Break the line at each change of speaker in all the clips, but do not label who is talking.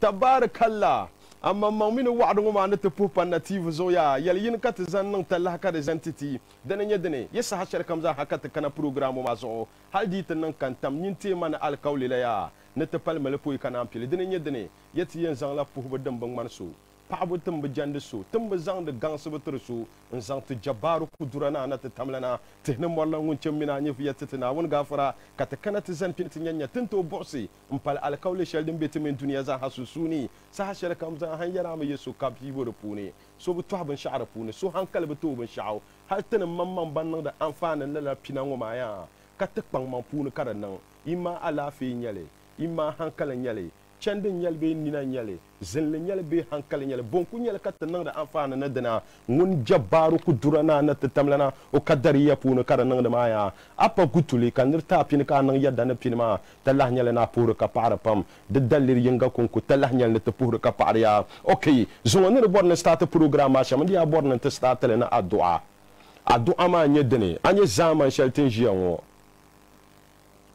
tabarakallah amma mamini wa'du ngoma na tapu panative zo ya yal yin kat zan nan talla ka da zantiti dan yadne yasa hashar kam za haka ta kana program ma zo hal dit nan kan tam yin te man alqawli la ya na tapal malapoy kana ampili dan yadne yati yin zan la pu badam bang man so pabu tumba jande so tumba zang de gansu betur so en zang te jabaru kudurana na te tamlana te ne morla ngun chemmina nyi fi yattina won gafara kata kana te zan pinti nyanya tinto bosi mpal alqawli shal dum betimen duniya za hasusuni sa hashar kam za han yara ma yesu kapi bo pune so bu to ban sha'ara pune so hankal bu to ban sha'aw hal tan mamman ban da amfanin la pinango ma ya kata pang man pune karan nan ima ala fi nyale ima hankalan nyale chandin nyal be nina nyale zinle nyal be hankal nyal bonku nyal katta nan da amfana na dana ngun jabaru ku durana na tatamlana o kadari ya punu kara nan da maya apa gutuli kanir ta pin ka nan yadda na pin ma tallah nyal na puru ka para pam de dalir yinga kunku tallah nyal na ta puru ka para ya okay zo ne borna start program sha man dia borna ta start na addu'a ma nyedene anye zaman sheltin jiyanwo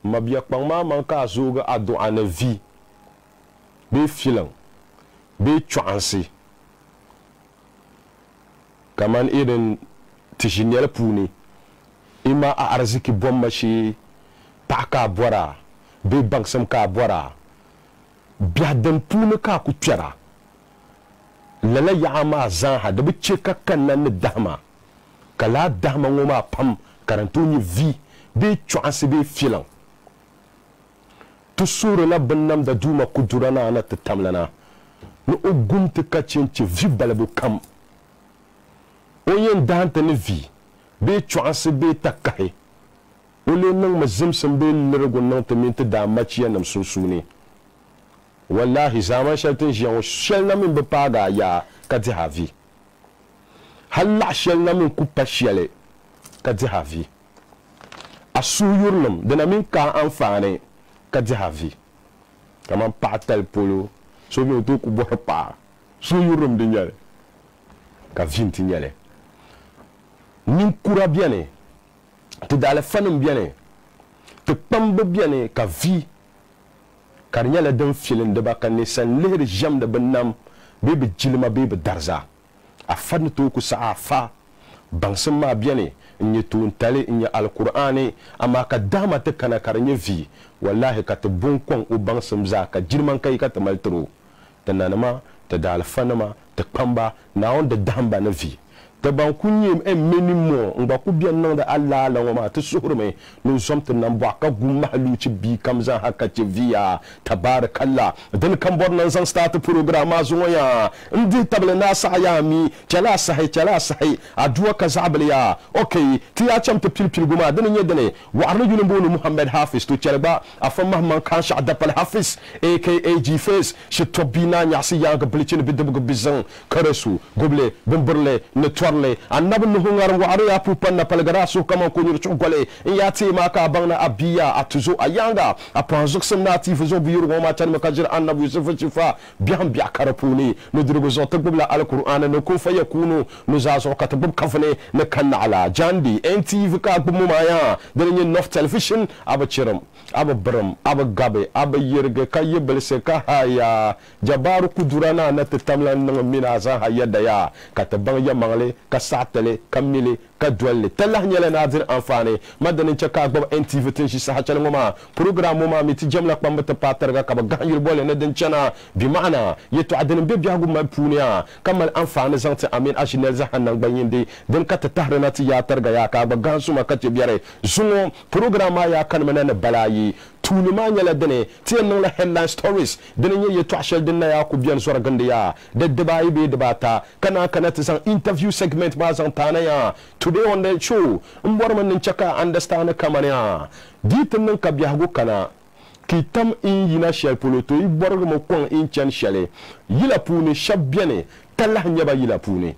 mabiya kpang ma man ka zo ga addu'a na vi be filan be chwansi kaman irin tishiniyar puni ima a arziki bomma shi paka bora be bangsam ka bora biadan puni ka ku twara lala ya ma zan ha da bice kakkan nan dahma kala dahma ngoma pam karanto ni vi be chwansi be filan tusuru la bannam da duma kudurana na tatamlana no ogunte kachinchi vi balabu kam oyen dante ne vi be chwanse be takahe ole nang mazimsam be lirgo nang temente da machiya nam susuni wallahi zaman shaltin jiyan shel namin be paga ya kati havi halla shel namin kupa shele kati havi asuyurnam dana min ka amfane kadi havi kama patal polo so bi to ku bo pa so yurum de nyale ka vinti nyale nin kura biene te dale fanum biene te pambe biene ka vi kar nyale dan filin de bakane san leher jam de benam bebe jilma bebe darza a fan to ku sa fa bangsam ma biene nye tun tale nye alqur'ani amma ka dama ta kana karnya vi wallahi ka ta bunkon uban samza ka jirman kai ka ta maltro ta nanama ta dalfanama ta kamba na wanda damba na vi ta ban kunye en menimo ngba ku biyan nan da Allah la ma ta suhurme no somta nan ba ka gum mahluci bi kamza haka ce via tabarakallah dan kan bor nan san start program azuwa ya ndi tabla na sa ya mi chala sahi aduwa ka zabaliya okay ti ya cham ta pilpil guma dan nye dane wa arjulun bonu muhammad hafiz to chalba afan mahman kan sha da pal hafiz aka gfes shi tobina nya si ya ga blicin bidab go bizan karasu goble bumburle ne annabi nuhu ngar waru ya pupan na palgara su kama ko nyur chogole in ya te maka bangna abiya atuzo ayanga apanzuk samna ti fuzo biyur goma tan makajir annabi yusuf chifa bihan biya karapuni no dirbo zo tagbla alquran no kun fayakunu no zazo katabub kafne na kan ala jandi ntv ka gumu maya daren nof television abachiram ababram abagabe abayirga kayibal se ka haya jabaru kudurana na tatamlan no minaza hayada ya katabang ya mangle ka satale ka mili ka dwelle tallah nyele nadir amfane madanin chaka gbo NTV tin shi sa hachal ngoma program ma miti jamla kwamba ta patarga ka ba ganyul bole na den chana bi maana yeto adin be biagu ma puniya kamal amfane zante amin ashinel za hanan banyinde den ka ta tahrana ti ya targa ya ka ba gansu ma ka te biare zuno program ya kan manana balayi tuni ma nyala dene ti nan la headline stories dene yeto ashal dinna ya ku biyan sura gande ya de debayi be debata kana ta san interview segment ma zan tanaya today on the show mbor man chaka understand kamania ditin nan ka biago kana kitam in yina shel poloto i borgo mo kon in chan shele yila puni shabiane talah nyaba yila puni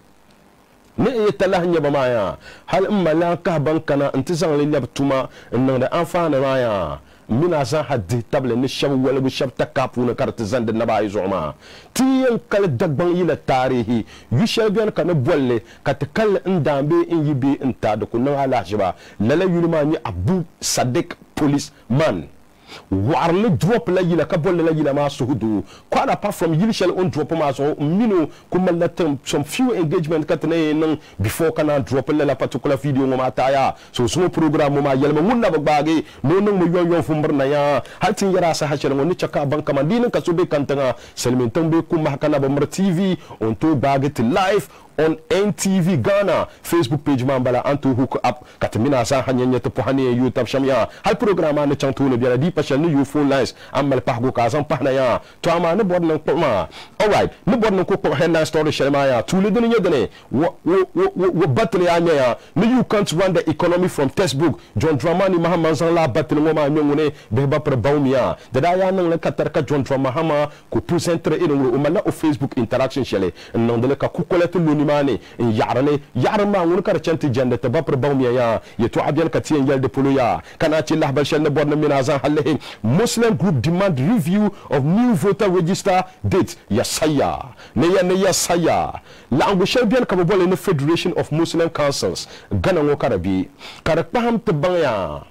ne e talah nyaba maya hal malaka bankana intizan lilab tuma nan da afana maya mina san haddi table ni shab wala bu shab takapu na karta zand na bayi zoma tiyan kal dagban yila tarihi yu shalbiyan kan bolle kat kal ndambe in yibi inta da kunan ala shiba lala yulma ni abu sadiq police man warle drop la yila ka bolle la yila ma suhudu quite apart from yili shall on drop ma so mino kuma let some few engagement katane nan before kana drop la particular video ma taya so so program ma yelma wunna bagbage no nan mo yon yon fumbar ya haltin yara sa hashel ngoni chaka banka mandinin ka so be kantanga selmin tambe kuma kana ba mar TV on to bage to live on NTV Ghana Facebook page mambala anto hook up katamina sa hanyanya to pohane YouTube shamya hal programa ne chanto ne biara di passion ne you phone lines amal pahgo ka san pahna ya to ama ne bod nan ko ma all right ne bod nan ko headline story shalma ya tule dene yedene wo battle ya nya ne you can't run the economy from textbook John Dramani Mahama san la battle ngoma nyongune be ba pre bawmiya da ya nan la katar ka John Dramani ko presenter irin wo mala o Facebook interaction shele non de ka ku kolete mane yarane yarma ngun kar chanti jande ta bapre bawmiya ya to abyan katiyen yelde puluya kana ci lahbal shel ne borna minazan halle Muslim group demand review of new voter register date ya saya langu shel bien ka bole ne Federation of Muslim Councils gana ngo karabi kar paham te banya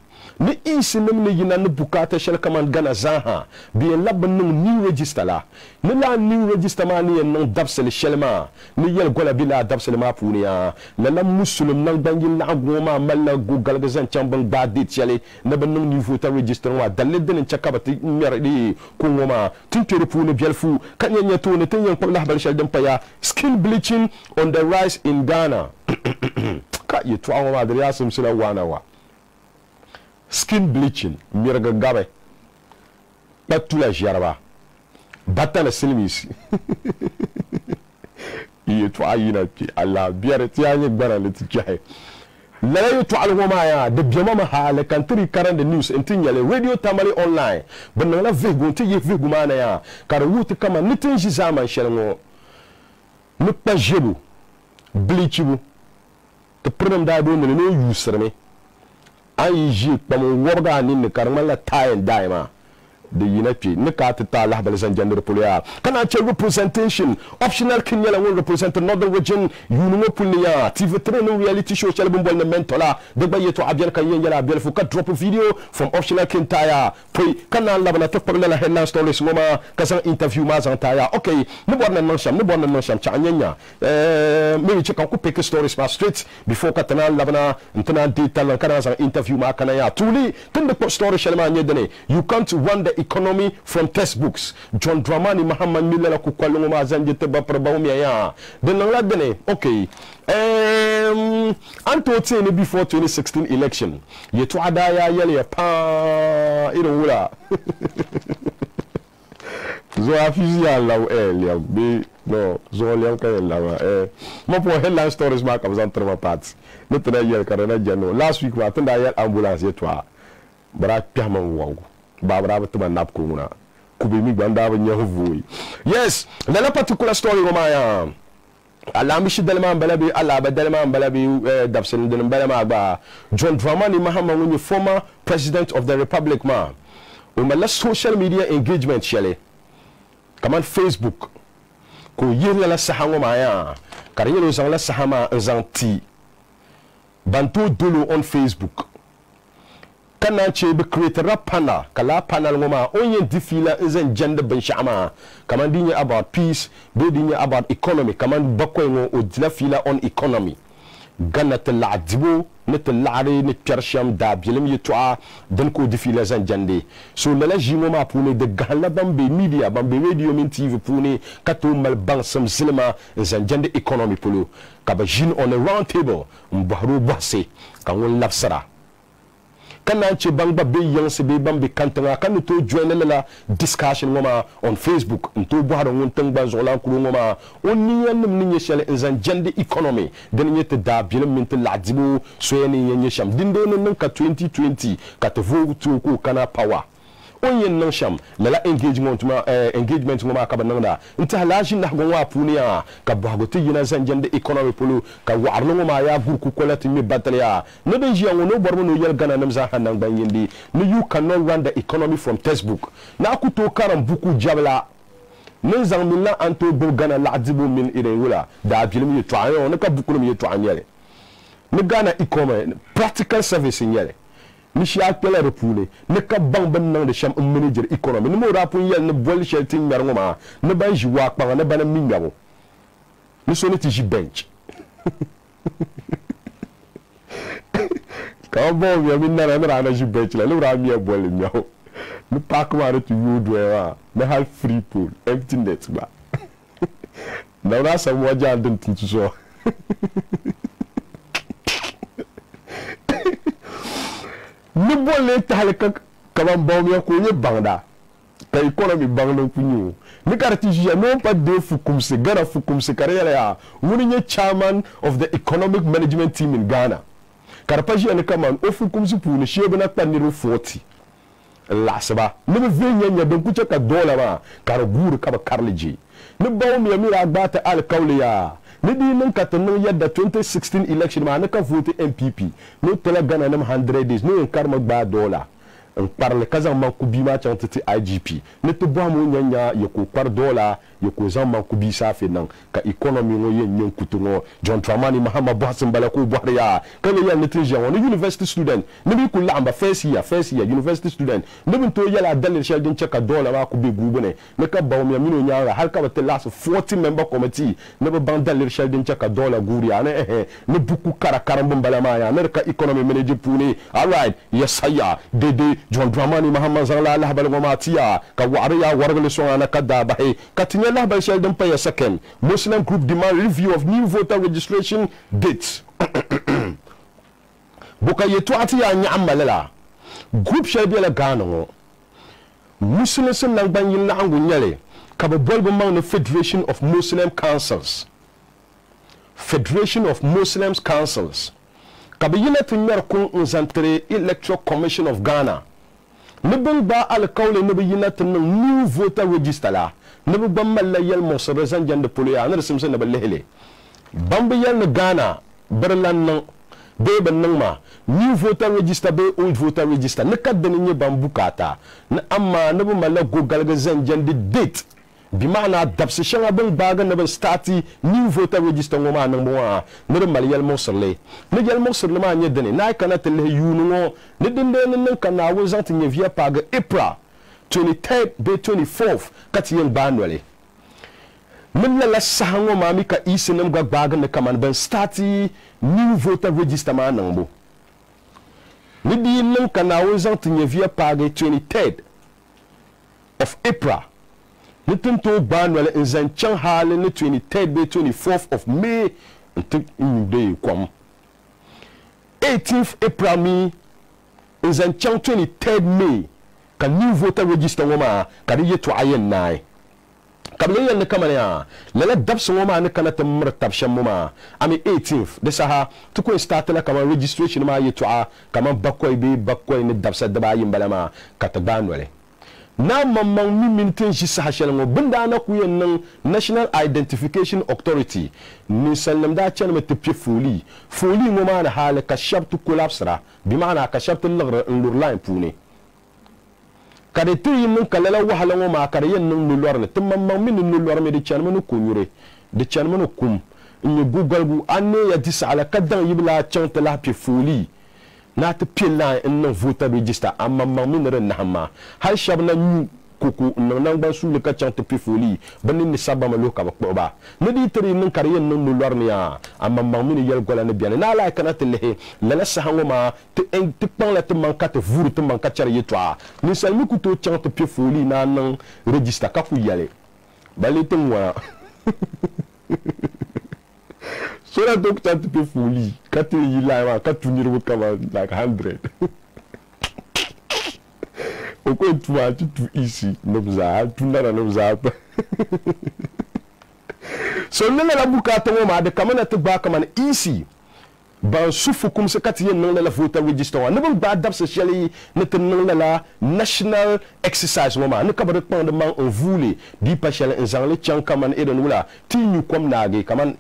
ni isi nem ne yina ne bukata shel kaman gana zaha bi lab new register la ni la new register ma ni non dabsel shelma ni yel gola bila dabsel ma puniya la muslim nan bangi na goma malla google ga zan chambang badit shele ne ban non niveau ta register wa dalle den chakabati merdi ko ngoma tintere puni bielfu kanya to ne tan yan ko la bal shel dem paya skin bleaching on the rise in Ghana ka yi to awama da ya sumsula wana wa skin bleaching mirga gabe batula jaraba batala silmis yi to ayina ki Allah biyar tiyanye gbara le tijahe la yi to alwoma ya de biama ma hala kantri karan the news entin yale radio tamale online banna la vego ti ye vego mana ya kar wuti kama nitin shi zaman shelngo nuppa jebu bleachibu to problem da do ne no usreme ayi pam worga ni ne karmala tayen daima de yinapi ne ka ta la bal san gender polia kana che representation optional kinyala won represent northern region yunumo pulia TV3 no reality show chal bumbol ne mentola de bayeto abyan kan yela abyan fu ka drop video from optional kintaya poi kana la bana to parla la headline stories ngoma ka san interview ma san taya okay ne borna non sham cha anyanya me che kan ku pick stories ma straight before ka tana la bana ntana detail kana san interview ma kana ya tuli tunda story shalma nyedene you can't run the economy from textbooks John Dramani Mahama Milala ku kwalungu ma zanje te ba probawmiya ya de nan la dene okay anto tene before 2016 election yeto adaya yele pa irin wula zo afisi ya law ya be no zo le ka la mo po headline stories ma ka zan trema pat ne tena yel karena jano last week wa tanda yel ambulance yeto bra piyama wangu babra batuma nap ko muna kubi mi banda ba nyavuyi yes la particular story ngoma ya ala mishi dalma balabi ala badalma balabi dabsen den balama ba John Dramani Mahama woni former president of the republic ma o mala social media engagement shele kaman Facebook ko yela la sahango ma ya kariyelo sang la sahama zanti bantu dolo on Facebook kana ce bi creator panel kala panel ngoma onye difila izen gender ben shama kaman dinye about peace be dinye about economy kaman bakoy ngo o dila fila on economy ganna taladibo ne talari ne persham da bilim yitwa dan ko difila zan jande so lala jimo ma pune de galla bambe media bambe radio min TV pune kato mal bansam silma zan jande economy pulu kaba jin on a round table mbahru basse kan won lafsara kana che bangba be yanse be bambe kantanga kan to join la discussion ngoma on Facebook nto bo hado ngun tangba zola kulu ngoma onni yanum ni nyeshele nzan jende economy den nyete da bilim mint ladibu so yeni yenye sham dindo nan ka 2020 ka to vote ko kana power onyen nan sham lala engagement ngoma ka bananda nta halajin na gonwa punia ka bagote yina zan jende economy pulu ka warno ngoma ya gurku kolati mi batalya no de jiya ngono bormo no yel gana namza hanan banyindi no you cannot run the economy from textbook na ku to karam buku jabla nan zan minna anto bul gana ladibu min ire wula da bilim yi twayo ne ka buku mi twaanyele ne gana economy practical service nyele ni shia kpela repule ne ka bang ban nan de sham manager economy ni mo rapun yel ne bol shelting mer ngoma ne ban jiwa kpanga ne ban mingawo ni so ne ti ji bench ka bo mi min na na ji bench la lura mi bol mi yawo ni pak ma tu yudo wa ne hal free pool empty net ba na na sa mo ja den tu so ni bolle talaka kaman bawmiya ko ni bangda tay economy bangda ku ni ni karati jia non pas de fukumse gara fukumse karela ya woni ni chairman of the economic management team in Ghana karpa jia ni kaman o fukumse pu ni shebe na taniro 40 la saba ni be venya don ku ka dola ma karaburu ka ba karliji ni bawmiya mi ra gbata al kawliya ni di nan ka tan yadda 2016 election ma na ka vote MPP no tele Ghana nam 100 days no karma gba dola en parle kazan man ku bi ma chantati IGP ne to bo mo nyanya ye ko par dola ye ko zan man ku bi safe nan ka economy no ye nyen kutungo John Dramani Mahama Boasim bala ko bohriya kan ye ne treje won university student ne bi ku lamba first year university student ne bin to yala dalir shel din cheka dola ma ku bi gubune ne ka bawo mi amino nyaara har ka ba te last 40 member committee ne ba ban dalir shel din cheka dola guriya ne buku karam bala ma ya ne ka economy manager puni all right yes saya dede John Dramani Mahama Zangla Allah bal ngomatiya ka wariya wargal sona kadda bahe katinya Allah bal shel din pay second Muslim group demand review of new voter registration dates buka yetu atiya nyamalala group shel bi la Ghana ngo Muslim sin nan ban yin na angu nyale ka ba bol mang the Federation of Muslim Councils ka ba yina tinyer kun nzantre Electoral Commission of Ghana ne ben ba al kawle ne be yina tin new voter register la ne be ban malla yel mo so rezan jande polo ne simse ne be lehele bambe yel ne Ghana berlan nan be ban nan ma new voter register be old voter register ne kadde ne bambu kata na amma ne be malla go galga zan jande date bi maana dabse shanga ben baga ne be starti new voter register ngoma nan mo ne mal yel mo sorle ne yel mo sorle ma nye dene na kana tele yunu ngo ne dinde ne kana wo zanti nye via paga April 23rd be 24th kati yen banwale min la sahango mami ka isinam gbaga ne kaman ben starti new voter register ma nan bo ne di nan kana wo zanti nye via paga 23rd of April Nitin to ban wala in zan chan hale ne 23rd be 24th of May ntik day kwam 18th April mi in zan chan 23rd May ka new voter register woma ka ye to ayen nai kable yan ne kamane ya lala dabs woma ne kana ta murtab shamuma ami 18th de saha to ko start la kama registration ma ye to a kama bakoy ne dabsa daba yin balama ka ta ban wala na mamman mintin shi sahashel ngo bunda na ku yan National Identification Authority ni sallam da chan mate pe foli ngo ma na hala ka shabtu collapsera bi maana ka shabtu lurline pune kade tu yin kalala wahala ngo ma kare yan nu lorne tumman min nu lorme de chan manu kunyure de chan manu kum ni google bu anne ya disala kadan yibla chan tala pe foli na ta pila in voter register amma mamin ran nahma har shabna ni kuku nan ban su ka chan ta pifoli banin ni sabba ma loka ba ne di tari nan kariyen nan no lorniya amma mamin yel gola ne biane na la kana tele la sahango ma te en te pan la te manka te vuru te manka char yetwa ni salmi ku to chan ta pifoli na nan register ka ku yale balite moi so la doctor te pe foli kate yila ma ka tunir wo kama like 100 oko tuwa tu isi nobza tunara nobza so nela la bukata mo ma de kamana te ba kamana isi ban sufu kum se kati yen nan la voter register wa ne ba dab se sheli ne te nan la national exercise woma ne ka ba de pan de man on voulait di pa sheli en zang le chan kaman eden wala ti ñu kom nage kaman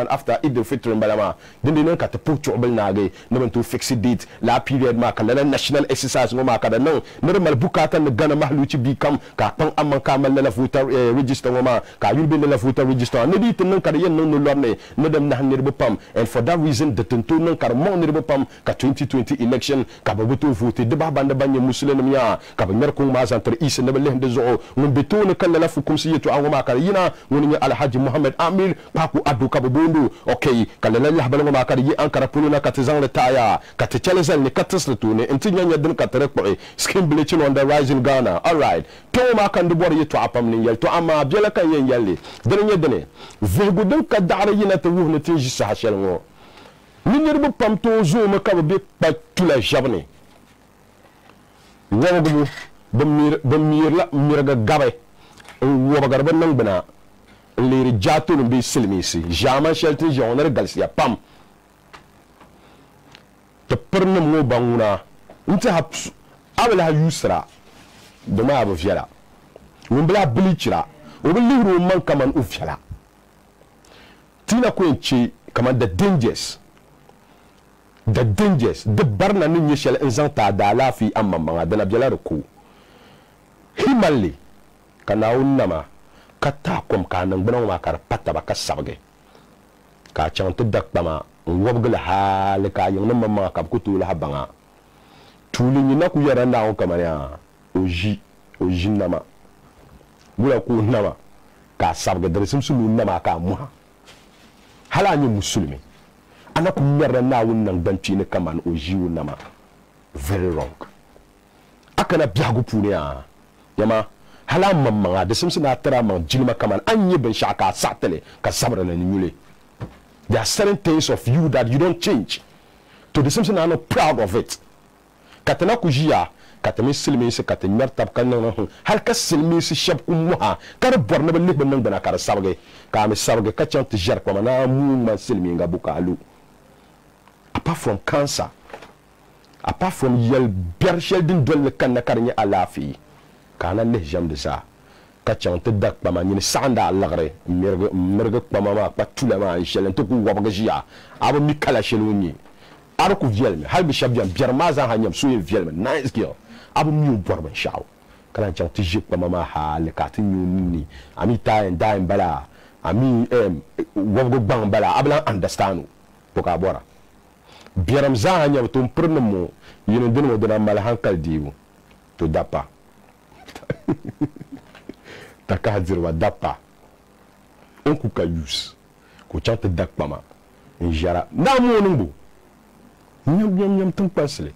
after id de fitr balama den nan ka te pour chobel nage ne ban to fixed date la period ma ka la national exercise woma ka da nan ne mal bukata ne gana mahlu ci bi kam ka pan amman kamal la voter register woma ka yulbe la voter register ne di te nan ka yen nan no lorne ne dem na hanir bu pam and for that that reason the tentonan kar mon ne pam ka 2020 election ka ba beto voter de ba banda banye muslim ya ka ba mer ko ma zantre isa ne bele de zo ngun beto ne kala la fukum si yeto angoma kar yina ngun ni alhaji muhammad amir pa ko adu ka bondo okay kala la la bala ma kar yi an kara puluna ka tizan le taya ka te challenge ne ka tesla to ne intinya nya din ka tere ko skin bleaching on the rise in Ghana. All right to ma kan du bor yeto apam ni yel to ama biela kan yen yalle dene dene vego den ka dara yina te wuhne tin ji sa hashel ngo ni nirbu pam to zo ma ka be pa tula jabne wogu bamir la mirga gabe wo bagar ban nan bana le jato no be silmisi jama shelti joner galsia pam te perne mo banguna nti hap abela yusra de ma abo fiala wumbla blichra o be liru man kaman u fiala tina ko enchi kaman the dangers de barna ni nyeshel nzanta da lafi amma manga da nabjala ko himali kana unnama kata kom kanan bana ma kar patta ba kasabge ka chanta dakbama wobgala hal ka yung namma ka kutu la habanga tuli ni na ku yara na o kamanya oji nama bula ku nama ka sabga dresim sulu nama ka muha hala ni musulmi ana ku yara na wunnan banci ne kaman oji nama very wrong akana biagu punya yama hala mamma da simsina tara man jilma kaman anye ben shaka satele ka sabra na nyule. There are certain things of you that you don't change. To the Simpson are not proud of it. Katana kujia, katami silmi se katanyar tab kanana halka silmi se shab umwa kar borna be libe nan bana kar sabge ka me sabge ka chant jar kwa na mu man silmi nga bukalu. Apart from cancer, apart from yel ber sheldin dol kan na karnya alafi kana le jam de ça. Kachan te dak pama ni sanda lagre merga pama ma patula ma shelen to ku wabga jia aba mi kala sheluni ar ku vielme hal bi shabjam biermaza hanyam suye vielme nice girl aba mi borba shaw kala chan te jik pama ma hal ka tin ni ami ta en da en bala ami wabga bang bala abla understand to ka bora bieram za hanyam to prnemo yino dinmo dina mal hankal diwu to dapa takazir wa dapa on ku kayus ko chante dakpama njara na mo nungu nyam tum pasle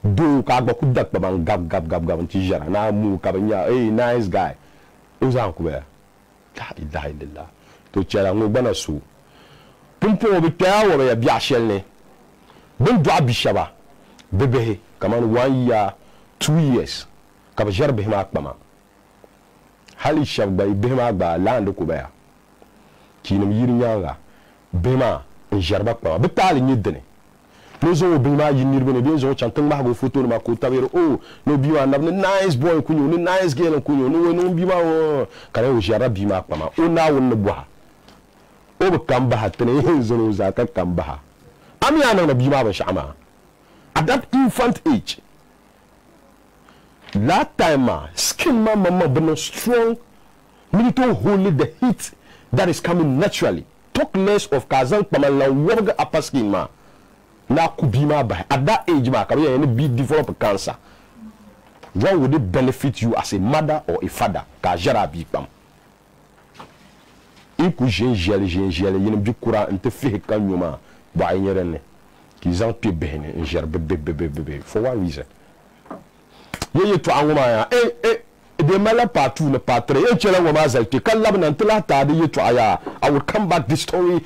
do ka gba ku dakpama gab ti jara na mu ka banya nice guy uzan ku be la ilaha illallah to chara ngo bana su pumpo bi tawo be ya biashel ne bin do abishaba bebe kaman 1 year 2 years ka ba jarbe ma akpama hali shabba bema ba land ko baya kinum yirnyanga bema jarba kwa bitali nyidne no zo bema yinirbe ne bezo chantan ma go photo ma ko tawero no biwa na nice boy kunyo ni nice girl kunyo no biwa o kare o jara bima kwa ma na won bwa o kamba hatne zo no zaka kamba ami ana na bima ba shama at that infant age. That time, skin mama been strong, need to hold the heat that is coming naturally. Talk less of kazan pamala waga upper skin ma. Na kubima by at that age ma can any be develop cancer. What would it benefit you as a mother or a father? Kajara bi pam. Iku jengel yene bi kura nte fi kanyuma ba nyerene. Kizan pi behne njerbe for what reason? Ye to angoma ya de mala part 2 na part 3 chela ngoma zalti kallab nan tla ta de to aya. I will come back this story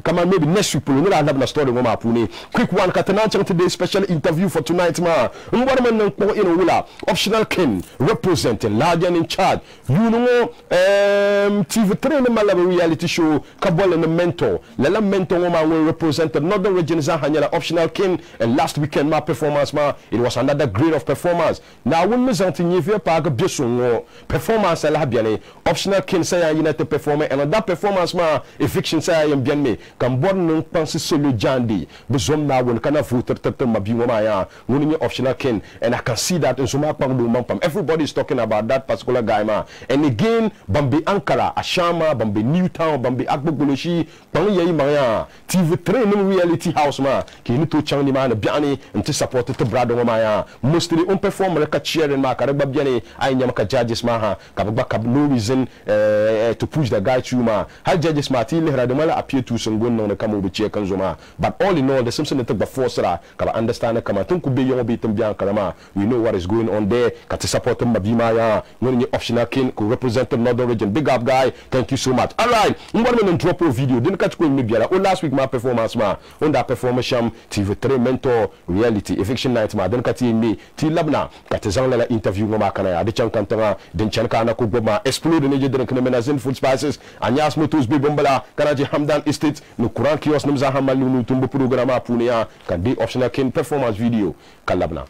come on maybe next week no na na story ngoma puni quick one katana today special interview for tonight ma ngwar man nan ko ino wula optional king representing larger in charge you know TV3 na mala reality show kabole na mentor la mentor ngoma will represent northern region za hanyala optional king and last weekend my performance ma it was another grade of performance now when me zanti nyefia pa ga beso ngo performance la biane optional kin say ya United performer and that performance ma eviction say ya bien me kan bon non pense solo jandi bezom na won kana voter tetem ma bi ma ya ngoni optional kin and I can see that in suma pam do pam everybody is talking about that particular guy ma and again bambi Ankara Ashama bambi Newtown bambi Agbogoloshi pam ye ma ya TV3 no reality house ma ki ni to chang ni ma na biane nti support to brado ma ya mostly on performer ka cheering ma ka regba biane ay nyam ka judges ma ha ka ba no reason to push the guy through ma hal judges ma ti lehra de mala appear to sungon no ka mo be che kan zoma but all in all the Simpson take the force ra ka understand ka ma tun ku be yo be tum bian kalama we know what is going on there ka to support ma bi ma ya ngoni optional king ko represent the northern region big up guy thank you so much all right ngor men drop a video din ka ko mi biara o last week ma performance ma on that performance sham TV3 mentor reality eviction night ma din ka ti mi ti labna ka te zan la interview ma kana ya de chan kantanga din chan kana ko goma explode ne je din kana menazin food spices anyas motors be bombala kana je Hamdan Estate no Quran kiosk nimza hamalu no tumbo program apunia kan de optional king performance video kalabna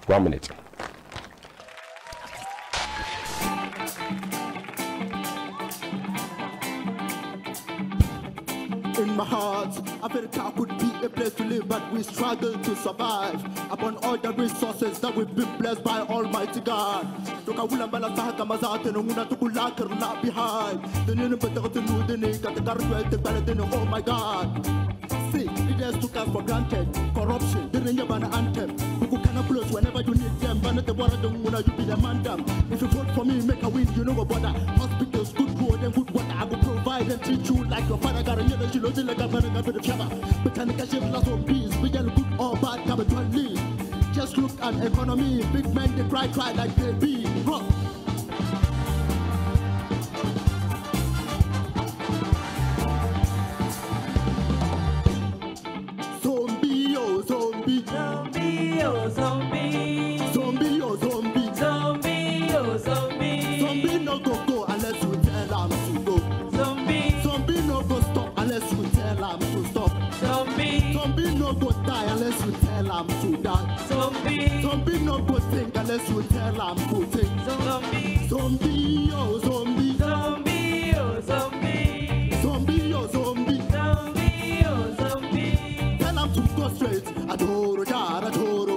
1 minute.
In my heart, Africa could be a place to live, but we struggle to survive upon all the resources that we've been blessed by Almighty God. Oh my God. See, leaders took us for granted. Corruption, the ranger ban anthem. Who cannot close whenever you need them. Ban the water, don't wanna you be the man them. If you vote for me, make a win, you know what bother. Hospitals, good road and good water. I will provide and treat you like your father. Got a yellow, you know, like a man for the chama. But can I ship lots of peace? We get good or bad, come to lead. Just look at economy. Big men, they cry like they be. Rock. Zombie, oh zombie.
Zombie, oh zombie.
Zombie, oh zombie.
Zombie, oh zombie.
Zombie no go unless you tell him to go.
Zombie.
Zombie no go stop unless you tell him to stop.
Zombie.
Zombie no go die unless you tell him to die.
Zombie.
Zombie no go think unless you tell him to think.
Zombie.
Zombie, oh zombie.
Zombie, oh zombie.
Zombie, oh zombie.
Zombie, oh zombie.
Tell him to go straight. Adoro, jara, adoro.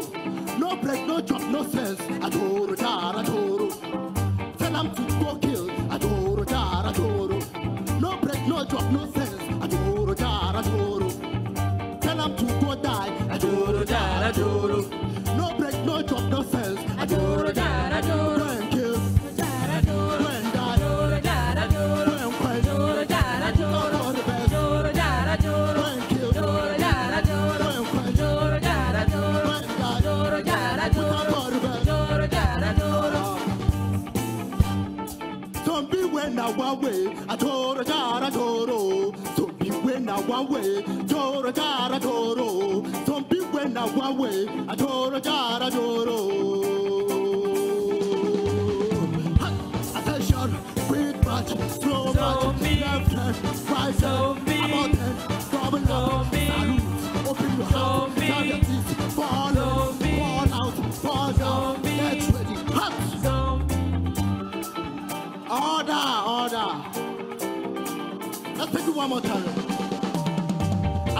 No break, no chop, no sense. Adoro, jara, adoro. Tell him to go kill. Adoro, jara, adoro. No break, no chop, no sense. Adoro, jara, adoro. Tell him to go die. Adoro, jara, adoro. No break, no chop, no sense. Adoro, jara, adoro. Go and kill.
Jara, adoro.
Go and die.
Adoro, jara, adoro.
Go and quench.
Adoro, jara, adoro.
Go for the best.
Adoro, jara, adoro.
Go and kill.
Adoro, jara, adoro.
Go and quench.
Adoro, jara, adoro.
Go and die.
Adoro, jara, adoro.
Go for the best.
Adoro, jara, adoro.
Zombie when I one way, adoro, jara, adoro. Zombie when I one way, adoro, jara, adoro. Zombie when I one way, adoro, jara, adoro. Attention, quick march, slow march,
Zombie.
left hand, right hand,
Zombie.
about hand, double up,
Zombie.
salute, open your heart,
Zombie.
grab your teeth, fall in,
Zombie.
fall out, fall down,
Zombie.
get ready, hot.
Zombie.
Order. Let's take it one more time.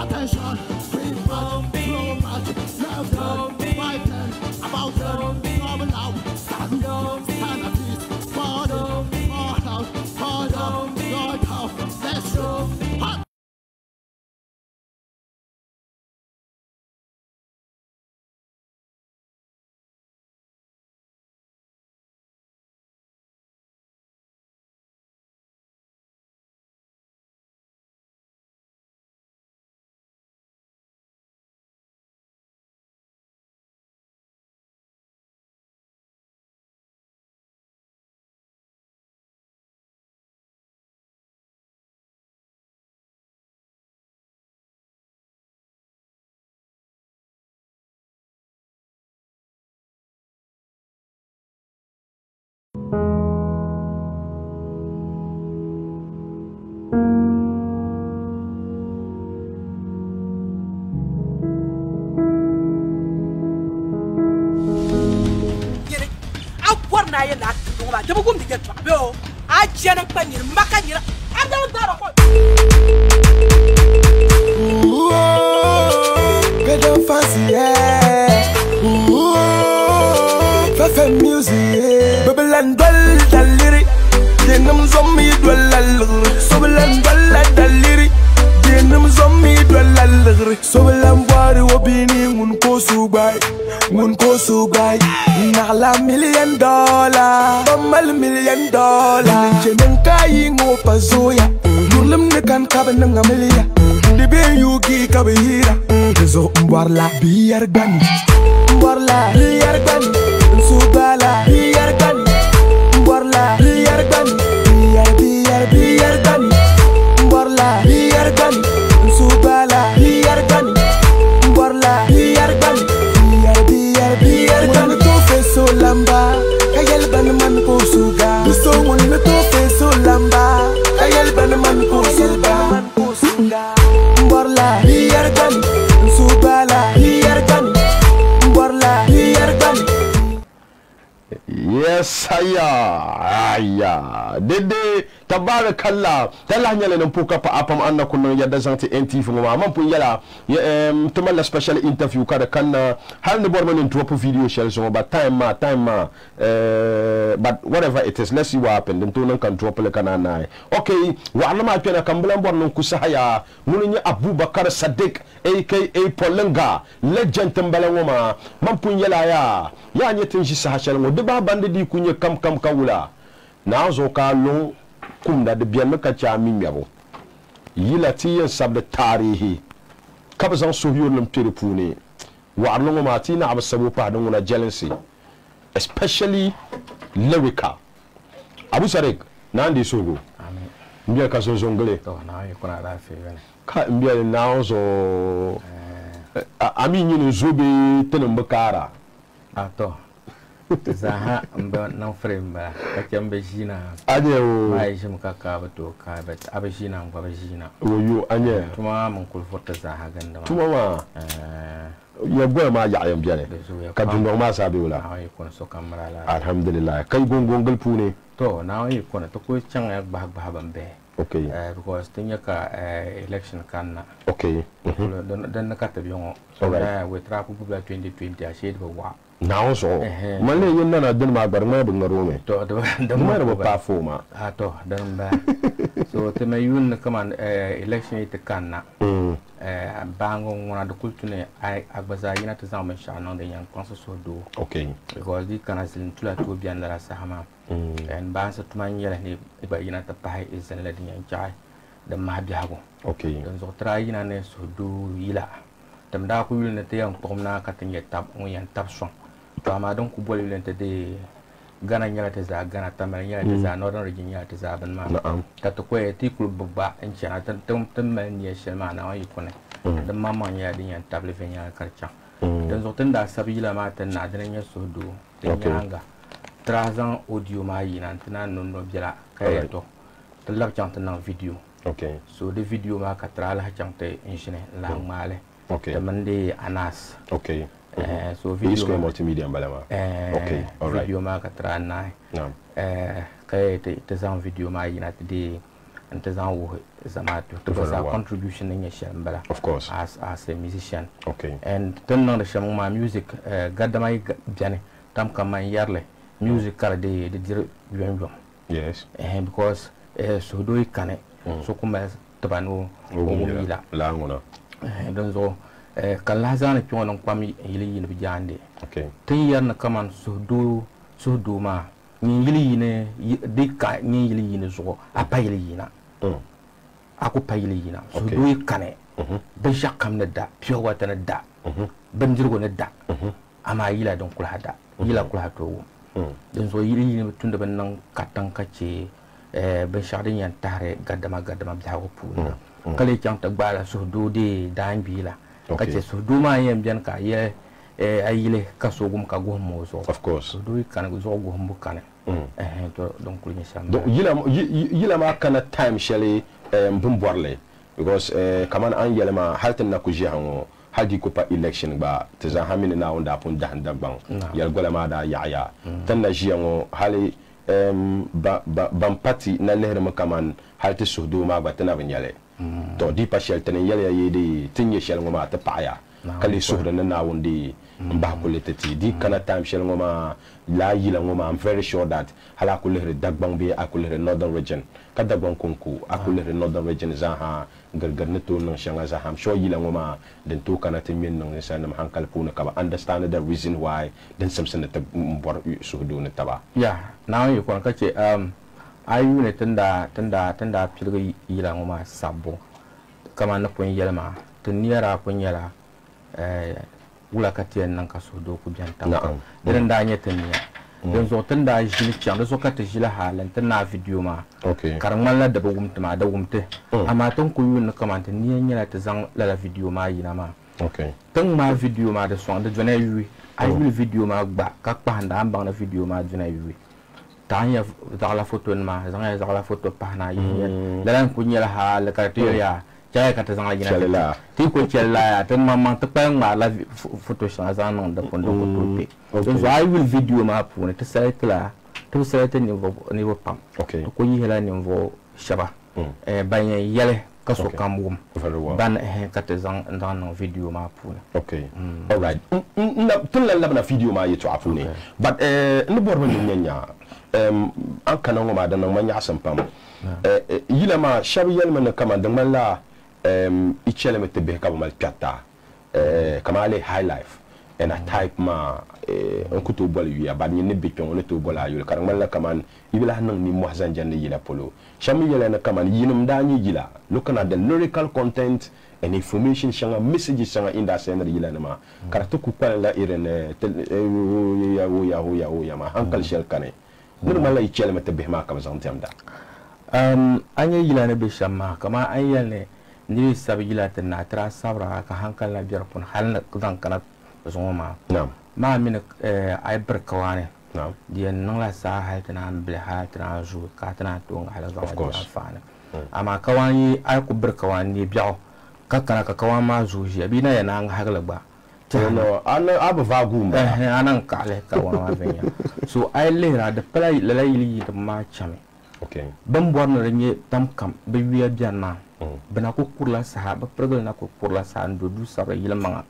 Attention, quick march,
Zombie.
slow march, left
Zombie.
hand, right hand, about hand,
Zombie.
double out, salute,
Zombie.
stand at ease, fall in,
Zombie.
fall out, fall down,
Zombie.
go down, let's go. Hot.
na ye na
ba ta bugum dige to abe o a je na panir maka nyira ada daro ko
get on fancy yeah Fafa music Babylon dwell daliri Denum zommi dwell Sobelan dwell daliri Denum zommi dwell Sobelan bari wabini Ngun ko subay Nala $1 million Bamal $1 million Jenen kayi ngopa zoya Nurlem nekan kabe nanga melia Dibe yugi kabe hira Zo mbarla biyar gani Mbarla biyar gani Subala biyar gani Mbarla biyar gani Biyar gani Mbarla biyar gani Subala biyar gani Mbarla biyar gani Biyar gani to feso lamba Kayel ban man ko suga So mun to feso lamba Kayel ban man ko suga Mbarla biyar gani Subala biyar gani Mbarla biyar gani
Yes, aya. Dede tabarakallah. Tala nyale nan puka pa apam anna kunno yadda zanti NT fu ma man pun yala to mala special interview kada kanna har ne bor man drop video shell so but time ma but whatever it is, let's see what happened. Then to nan kan drop le kana na. Okay, wa alama pena kamblan bor nan kusa haya munnya Abubakar Sadiq aka Polenga legend tambalan ma man pun yala ya nyetin shi sa shell de ba bande di kunye kam kawula na zo ka lon kumda de biyan ka cha mi mebo yila ti yan sabda tarihi kabzan sohiyo lam telefone wa arno ma ti na abasabu pa dan wona jealousy especially lyrical Abu Sarik na ndi sogo amen mbiya ka zo zongale
to na yi kuna rafi bane
ka mbiya na zo ami nyini zobe tenin bakara
to zaha mba nan frame ba kake mbe jina
anye o
mai shi muka ka ba to ka ba abashina ngwa bashina
oyo anye
tuma mun kulfota zaha ganda ma
tuma ma ya gwa ma ya yam biane ka dundo ma sabe wala
ai kon so kamara la
alhamdulillah kai gongongal pune
to na yi kon to ko chan ya ba bambe
okay
because tinya ka election kan na
okay
dan na ka tabiyo so da we trap public 2020 a shade ba
now so male yin nana din ma bar ma bin ngaro me
to da
ma da ba fo ma
to dan ba so te me yun kaman election ite kanna bango ngona da kultune ai agbaza yina ta zama sha nan da yan konso so do
okay
because di kana sin tula to biyan da sahama en ba sa tuman yala ne ba yina ta pai izan la din yan jai da ma biya go
okay
dan zo tra yina ne so do yila tam da ku yulne te yan pomna ka tan tab on yan tab son to ama don ku bol yulne de gana nyala te za gana tamar nyala te za northern region nyala te za ban ma ka to ko ti kul bubba en chana tan man ya shema na wa yikone dan mama nya din yan table fe nya karcha dan zo tan da sabila ma tan na dan nya so do te nyanga trazan audio ma yina tan non no bila kay to to lab chang tan video
okay
so the video ma ka tra la chang te engineer la male
okay
te mande Anas
okay
so video
multimedia balama okay all right
video ma ka tra na kay te zan video ma yina te de te zan wo zamato to sa contribution in shambala
of course
as a musician
okay
and then on the shama music gadama biane tam kam man yarle music kala de dir yom
yes
because so do ikane so kuma tabanu yila
la ngona
don zo kala zana pionon kwami yili yin bijande
okay
tin yarna kaman so do ma ni yili ne de ka ni yili yin zo apa yili yina aku payili yina so do ikane ben shakam na da pure water na da ben jirgo na da ama yila don kula da yila kula to don so yili yin tunda ban nan katan kace ben shadin yan tare gadama biya ko puna kale kyang ta gbala so do de dan bila kace so do ma yem jan ka ye ayile kaso gum ka gum mo so
of course
so do kan go zo gum bu kan to donc kulni sam
donc yila ma kana time shele mbum borle because kaman an yelma haltan na ku jihango hadi ko pa election ba tza hamina na onda pun dahan dagban yal gola ma da ya tan na jihango hali ban pati na lehre ma kaman halti suhdu ma batana ban yale to di pa shel tenen yale yede tinye shel ngoma ta paaya kali suhdu na wundi mba ko letati di kana time shel ngoma la yila ngoma I'm very sure that hala ko lehre dagbang bi akulehre northern region ka dagbang kunku akulehre northern region za ha gargar na to nan shanga za ham sure yila ngoma den to kana timin nan sa nam hankal puna ka understand the reason why den samsan ta bor suhdu na taba
now you kon kace ayu ne tanda pilga yila ngoma sabo kama na pon yelma tuniyara pon yala wula katiyan nan ka suhdu ku bianta den da nya taniya den zo tanda jili chan do so ka ta jila halan tana video ma karman la da bugumta ma da gumte amma ton ku yun kama taniyan yala ta zan la video ma yina ma ton ma video ma da so da jona yu ayu video ma gba ka pa handa am bang na video ma jona yu tanya la photo ma zanga la photo pa na yin la ku nyala hal ka tiya jaya kata zanga gina ti ko chella tan mamma ta pang ma la photo sa zanga da pondo ko tupe so I will video ma pu ne ta sai kla to sai ta ni pam ko yi hela ni vo shaba banya yele kaso kamum ban kata zanga video ma pu
all right tun la na video ma yi to afu ne but ni borbo ni nyanya an kana ngoma da nan manya sampam yila ma shabi yelma na kama da malla ichele mete be ka mal piata kama ale high life and a type ma on kuto bol yu ya ba ni ne be pion ne to bol ayu karang malla kama yila nan ni mo hazan janne yila polo shami yela na kama yinum da ni yila look at the lyrical content and information shanga messages shanga inda sender yila na ma karatu ku pa la irene ya ma hankal shel kane normal ay chele mete be ma ka bazan tamda
anya yila ne be shamma kama ayel ne ni sabi yila tan tra sabra ka hankal la biar pun hal na kudan kana zoma ma min ay barkawane dia nang la sa hal tan ble ha tan ju ka tan to hal za fana ama kawani ay ku barkawani biao ka kana ka kawan ma zuji abi na yana an hagla ba
no abu vagu ma
anan kale kawan ma venya so ay lera da pala la yili da ma chame ban borno renye tam kam be wiya janna bana ko kurla sahaba pregal na ko kurla sa ndo du sabra yila manga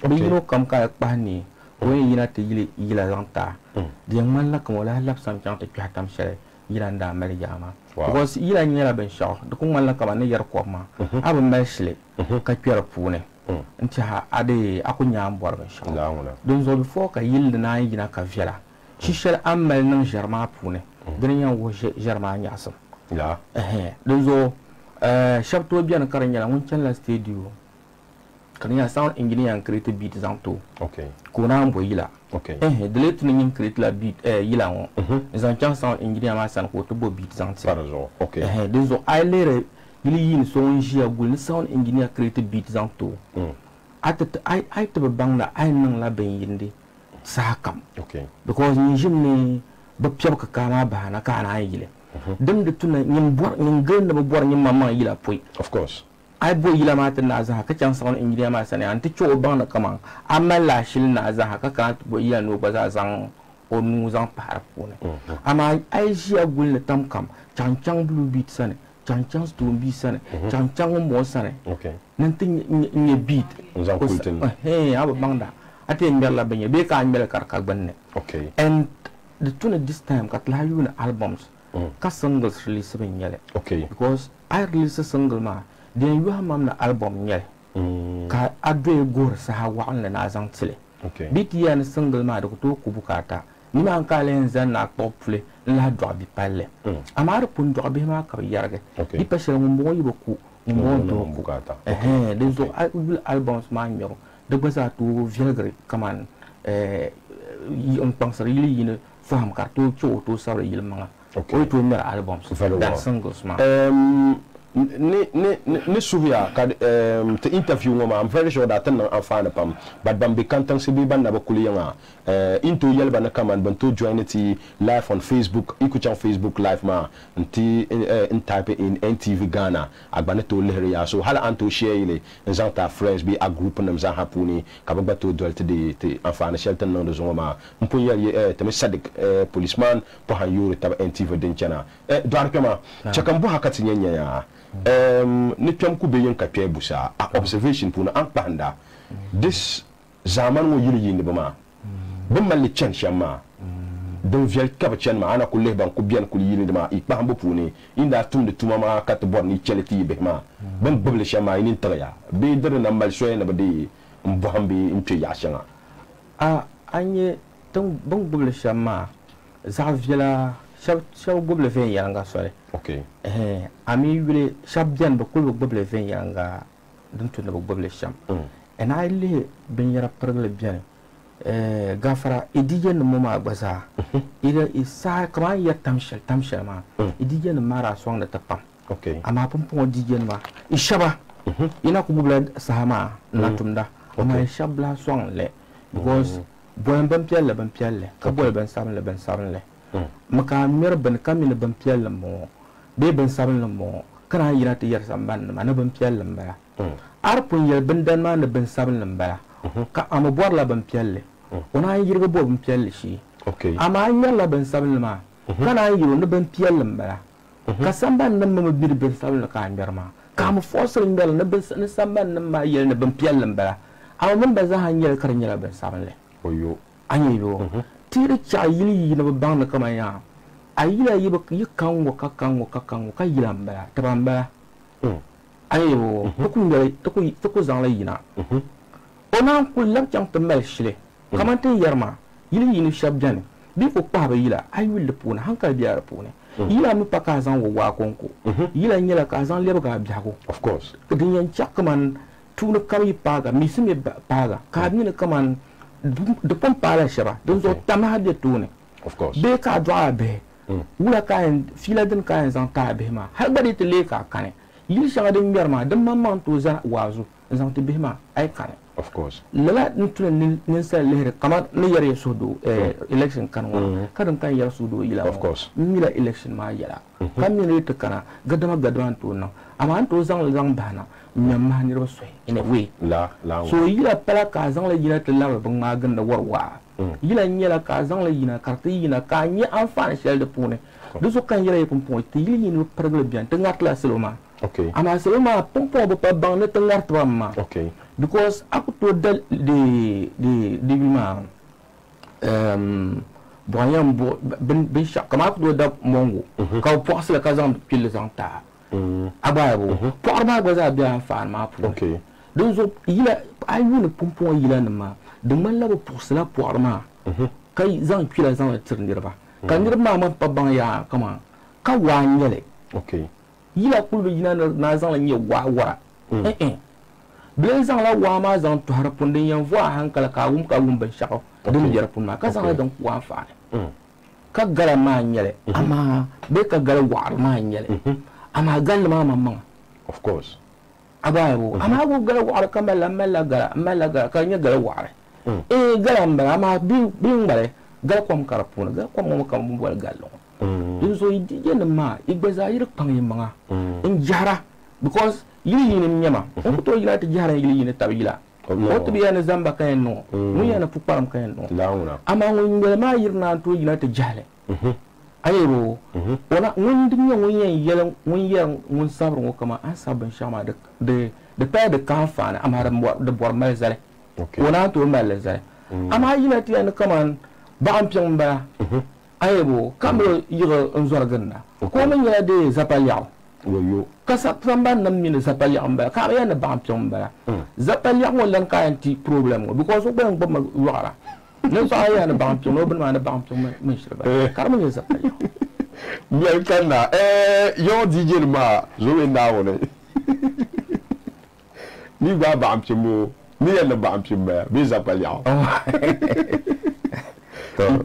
be yino kam ka pani o yina te yila zanta di man la ko la lab sam chante ki hatam shere yila nda mari jama because yila nyela ben shaw do ko man la kam ne yar ko ma abu mesle ka pier pune nti ha ade akunya ambor ben shaw don zo before ka yilda na yina ka fiala shishal amal nan jarma pune duniya wo jarma nyasam don zo shabto biyan karanya mun challa studio kanya sound engineer create beat zanto ko na mbo yila delete ni create la beat yila on zan chan sound engineer ma san ko to bo beat zanti don zo ay lere yili yin so njia gul sound engineer create beat zanto atat ay to bangna ay nan la ben yindi sakam because ni jimni ba pyab ka kama ba na kana yile dem de tuna nyim bor nyim ganda ba bor nyim mama yila poi
of course
ay boy yila mata na za ka can sound engineer ma sane anti cho ban na kama amma la shil na za ka kan bo yila no ba za zan onu zan par pone amma ay ji agul tam kam chang blue beat sane chang stone beat sane chang mo sane nan tin nye beat
zan kultin
aba bangda ate mbella benye be ka mbella karka banne and the tune this time kat la yuna albums ka singles release ben yele because I release a single ma then you have na album yele ka adwe gor sa ha wa na zan tile bit ya na single ma da to ku bukata ni ma an ka len zan na popule la do bi palle amar pun do be ma ka yarge di pa shel mo yi boku mo do
bukata
then so albums ma nyo de baza to viagre kaman on pense really yine faham ka to cho to sa yile manga o to mer albums dan singles ma
ne suya ka te interview ngoma am very sure that tan afana pam but bam be kantan sibi ban na ba kuliyanga into yelba na kaman ban to join it live on Facebook ikucha Facebook live ma nti in type in NTV Ghana agbane to lehre ya so hala anto share ile nzanta friends be a group nam za hapuni ka ba to dolte de afana shelter no zo ma mpo yel te sadik policeman po han yuri tab NTV den chana darkama chakambo hakati nyanya ya ne twam ku be yen ka twa busa a observation puna an panda this zaman wo yiri yindi bama bam mal chen shama don viel ka chen ma ana ku le ban ku bien ku yiri ma i pa hambo puni inda tum de tuma ma kat bor ni cheleti be ma bam bable shama inin taya be dere na mal shoy na bade mbo hambi inti ya shanga
anye ton bon bable shama za viela shab bable ven yanga sore
okay
ami wile shab jan ba kul bable ven yanga dun to na bable sham en ay le ben yara parle bien gafara idijen moma gbaza ida isa kama ya tamshal ma idijen mara song da tapam
okay
ama pompon dijen ma ishaba ina ku bubla sahama na tumda ama shabla song le because boyan ban pielle ka boy ban sabon le maka mer ban kamin ban pielle mo be ban sabon le mo kana yira ta yar samban ma na ban pielle mbara arpun yel ban dan ma na ban sabon le mbara ka ama bor la ban pielle ona yirga bo ban pielle shi
okay
ama yar la ban sabon le ma kana yiro na ban pielle mbara ka samban nan ma bir ban sabon le ka ngar ma ka mu fosal ndal na ban samban nan ma yel na ban pielle mbara ama mun ba za han yel kar nyala ban sabon le
oyo
anyo tire cha yili na bang na kama ya ayila yiba yikango kakango ka yilamba tabamba ayo to ku zang la yina ona ku lab chang tambal shile kamante yarma yili yini shabjane bi ko pa ba yila ayul puna hankal biya puna yila mi paka zang wa konko yila nyela ka zang leba ga biago
of course
din yan chakman tuna kami paga misime paga ka ni kaman de pom pala shaba don zo tamha de tune
of course
be ka dwa be wula kan fila din kan zan ta be ma har bari te le ka kane yil shanga de mberma de mamman to za wazu zan te be ma ay kane
of course
lala ntune nin sa lehre kama ne yare sudu election kan wa kadan kan yar sudu ila
of course
mila election ma yala kam ne te kana gadama to no ama to zang bana nyamma ni ro soy in a way
la
so yila pala ka zang la yila te la bang ma ganda warwa yila nyela ka zang la yina karta yina ka nya enfant shel de pune do so kan yila yepon point te yili ni parle bien te ngat la seloma
okay
ama seloma pompo bo pa bang ne te ngat ma
okay
because akuto de ma boyam bo ben shak kama akuto da mongo ka posse la ka zang pile zang ta ababo porba goza bien fan ma pour
okay
donc yila ayune pompon yila ma de man la pour cela porma kay zang pila zang tirndirba kan ndirma ma pa ban ya kama ka wanyele
okay
yila kullu yina na zang la nye wa blazang la wa ma zang to har pundin yan vo hankala ka wum ban shako dum jar punma ka zang la dan wa fa ka gara ma nyele ama be ka gara wa ma nyele ama gal ma mamma
of course
ababo ama go gara wa ka mala gara ka nya gara wa gara mbara ama bi mbare gara kom karapuna gara kom mo kam bo gallo so idi yen ma igbaza yir pang yimanga in jara because yili ni nyama on to yila ta jara yili ni tabila o to biya na zamba kayen no mu yana puparam kayen no
launa
ama ngol ma yirna to yila ta jale ayero ona ngundi nyen yen sabro ngo kama an sabon shama de pa de kanfana amara de bor malzale ona to malzale ama yila ti an kama ba am pyamba ayebo kamro yiro nzor ganna ko men yala de zapaliao
yo
kasa samba nam min zapaliao ba ka ya na ba am pyamba zapaliao lan ka anti problem because ko ba ma wara ne so aya na ba am pyamba ba na ba am pyamba men shirba karma ne zapaliao
bien kana yo DJ ma zo na wona ni ba am pyamba ni ya na ba am pyamba be zapaliao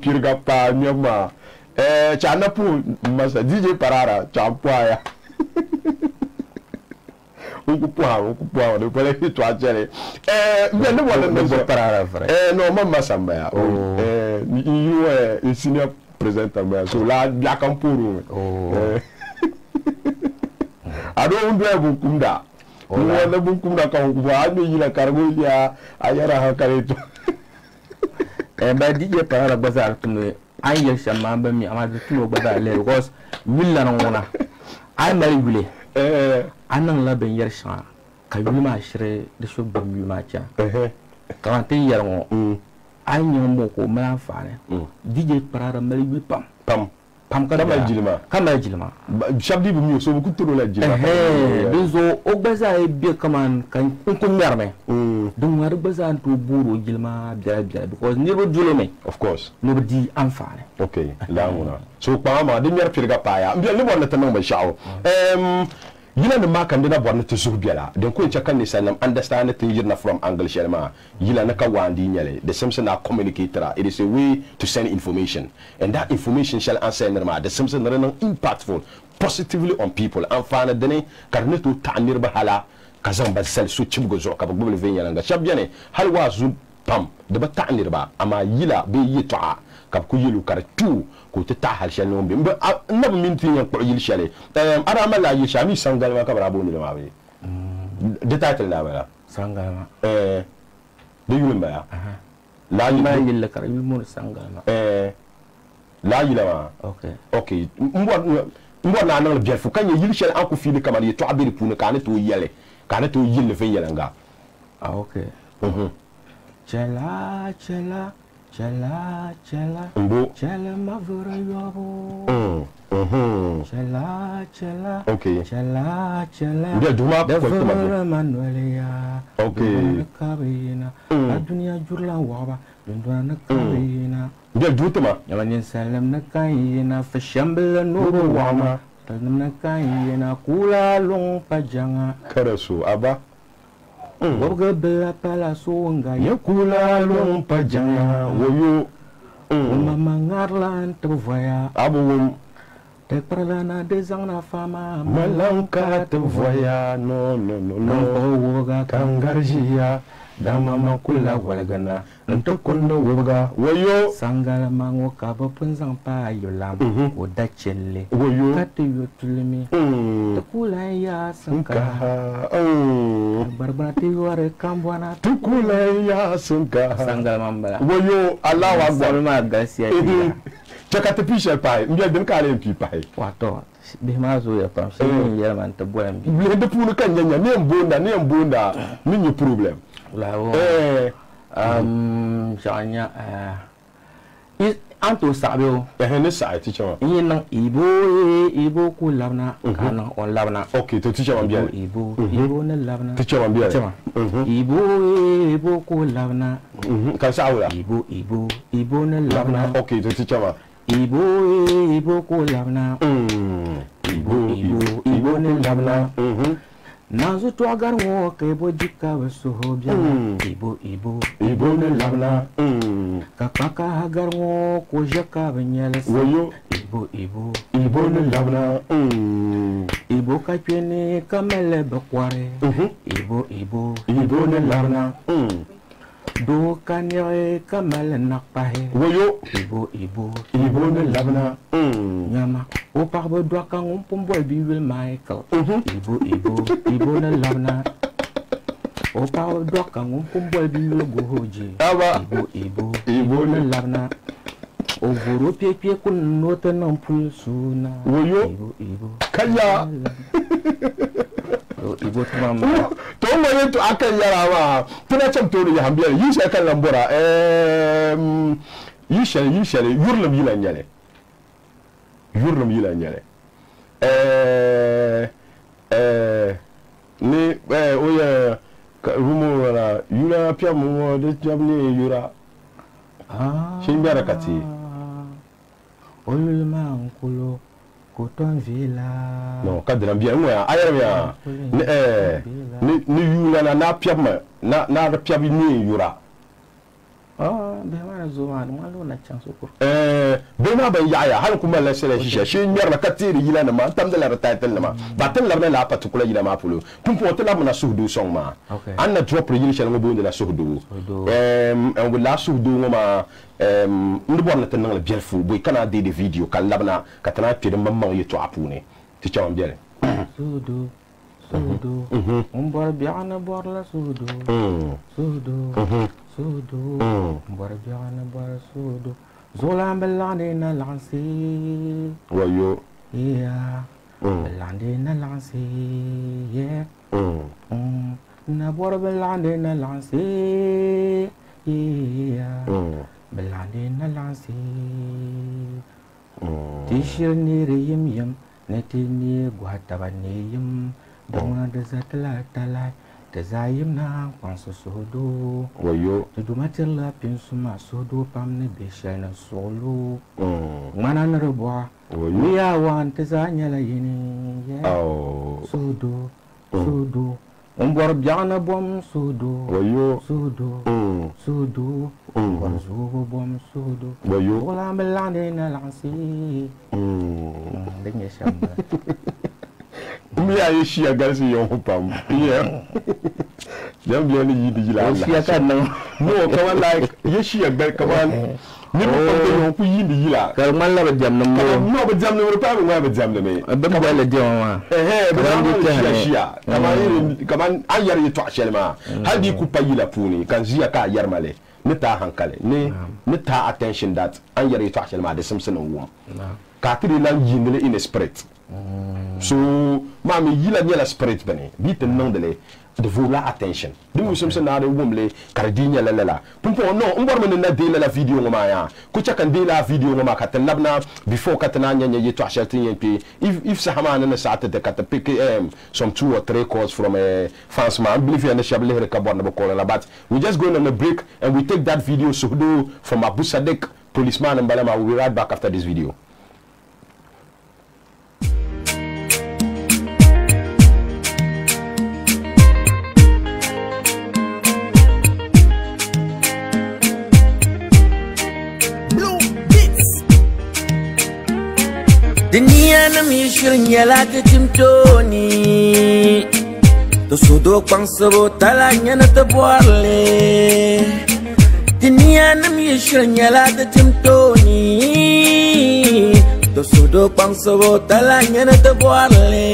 pirga pa nyama chana pu masa DJ parara champaya de pare que tu as géré bien ne voilà ne
parara vrai
non maman samba ya senior presenter mais so la campuru ado undwe bukunda wala bukunda ka ngwa ado yila kargo ya ayara hakareto
ba DJ parara bazar tunu ayel shama ba mi amadu tunu bazar le because willa na ngona ay mari wile anan la ben yer sha ka yuma shire de so ba mi ma cha ka tan yer ngo ay nyom mo ko ma fa ne DJ parara mari wi pam kada ma jilima kama jilima
shabdi bu mi so bu kuturo la jilima
bizo o baza e bi kaman kan ko merme dum war baza to buru jilima bia because ni ro julome
of course
no di amfane
okay la ngona so pa ma de mer firga pa ya mbi le bon na tan ba shawo yila ne ma kan dina borna te zubiala den ko cha kan ni sanam understand the yirna from angle shelma yila na ka wandi nyale the simpson na communicator it is a way to send information and that information shall answer normal the simpson run impactful positively on people and fana dene karneto ta'nir bahala kazan ba sel su chibgo zo ka bugul venya nga shabyane hal wazu pam de ba ta'nir ba ama yila be yita kab ku yilu kar tu ko ta hal shal nombe nab min tin yan ko yil shale ara mala yi shami sangal ma kabara boni ma be de title la bala
sangal ma
de yulum ba la
ma yil kar yul mo sangal ma
la yila ma okay mbo na na bier fu kan yil shal an ko fi de kamal yi to abiri puna kan to yele kan to yil le fe yele nga
okay chela Chala mavura yobo. Chala.
Okay.
Chala.
Ndia duma
kwa Manuelia.
Okay.
Kabina. Adunia jurla waba. Dundwa na kabina.
Ndia dutuma.
Yamanyen salam na kaina. Fashambela nuru wama. Tanam na kaina. Kula long pajanga.
Karasu aba.
Woga bela pala suanga
yakula long pajanga woyo
mama ngarlan to voya
abu
te pradana desangna fama
malanka to voya no
woga
kangarjia dama makula walgana nto kondo woga woyo
sangala mango kabo punzang pa yolam o dachelle
woyo
kate yotulmi tukula ya sanka barbara tiware kambwana
tukula ya sanka
sangala mambala
woyo Allah wa
bolma gasia
chakate pisha pai mbia dem kale mpi pai
wato bima zo ya pam sai ya man ta bolam bi
le de punu kan nyanya ne mbonda ni problem
lawo janya anto sabio
ne sai ti chama
yin ibo ku labna kana on labna
okay to ti chama bien
ibo ne labna
ti chama bien
ibo ku labna
kan saula
ibo ne labna
okay to ti chama
ibo ku labna ibo ne labna nazo to agar wo ke bo jika we so bia ibo ne labna kaka agar wo ko jaka benyele
woyo
ibo
ne labna
ibo ka pene kamele bakware ibo ne labna do kanyere kamele nakpahe
woyo
ibo ne labna nyama o parbo do kan on pombo bi wil michael ibo ne labna o parbo do kan on pombo bi wil gohoji
aba
ibo ne labna o voro pie kun nota nan pulsuna
woyo kanya
ibo tuma
to mo to akan yara ma tana cham to ya hambiya yi sai kan lambora yi shari yurlam yila nyale ni oya rumo wala yura pia mo de jamni yura shin barakati
olma nkulo koton villa
non kadra bien moi ayara ni yula na pia ma na pia bi ni yura
Bema Zoan, Malo na chance.
Bema ben yaya, har kuma la sele shisha, shi nyar na katiri yila na ma, tam de la retatel na ma. Batem la na patukula yila ma pulu. Pumpo te la na suhdu song ma. An na drop yila shel ngo bonde la suhdu. En we la suhdu ngoma ndbo na tan na biel fu, boy kana de video kan labna katana pede mamma yeto apune. Ti chawam biel.
Suhdu. Suhdu. Umbor biana bor la suhdu. Suhdu. Suhdu. Umbor biana bor suhdu. Zola belande na lansi.
Wayo.
Yeah. Belande na lansi. Yeah. Na bor belande na lansi. Yeah. Belande na lansi. Tishir ni reyim yim. Neti ni guataba ni yim. Dona de zatala talai. Tezayim na kwanso sodo.
Wayo.
Tudu matela pinsuma sodo pamne beshel na solo. Mana nerboa. Wiya wan tezanya la yini. Sodo. Sodo. Umbor biana bom sodo.
Wayo.
Sodo. Sodo. Umbor zobo bom sodo.
Wayo.
Ola melande na lansi. Denye shamba.
Mia yeshi ya gasi yon pam. Yeah. Jam bien yidi jila.
Yeshi ya kan no.
No, come on like yeshi ya bel come on. Ni ko ko yon ku yidi jila.
Kal man la jam no.
No ba jam no pa ba jam no me.
Ba ba la jam wa.
Ba yeshi. Come on an yar yi to shelma. Hadi ku pa yila puni kan ziya ka yar male. Ni ta hankale. Ni ta attention that an yar yi to shelma de simsin wum. Ka tiri nan yindele in a spirit. So, mami yila nyela spirit bane. Bite nandele de vola attention. Di musum se na de wumle kardinya la. Pumpo no, mbor men na de la video ngoma ya. Kucha kan de la video ngoma katen labna before katana nya yeto asheltin yenpi. If sahama na sa de kat pick some 2 or 3 calls from a fans man. Believe you na shable rekabon na bokola la, but we just going on a break and we take that video suhdo from Abu Sadek policeman and Balama. We'll be right back after this video.
Dunia na mishirin yala ta timtoni to sudo kwang sabo talanya na tabuarle. Dunia na mishirin yala ta timtoni to sudo kwang sabo talanya na tabuarle.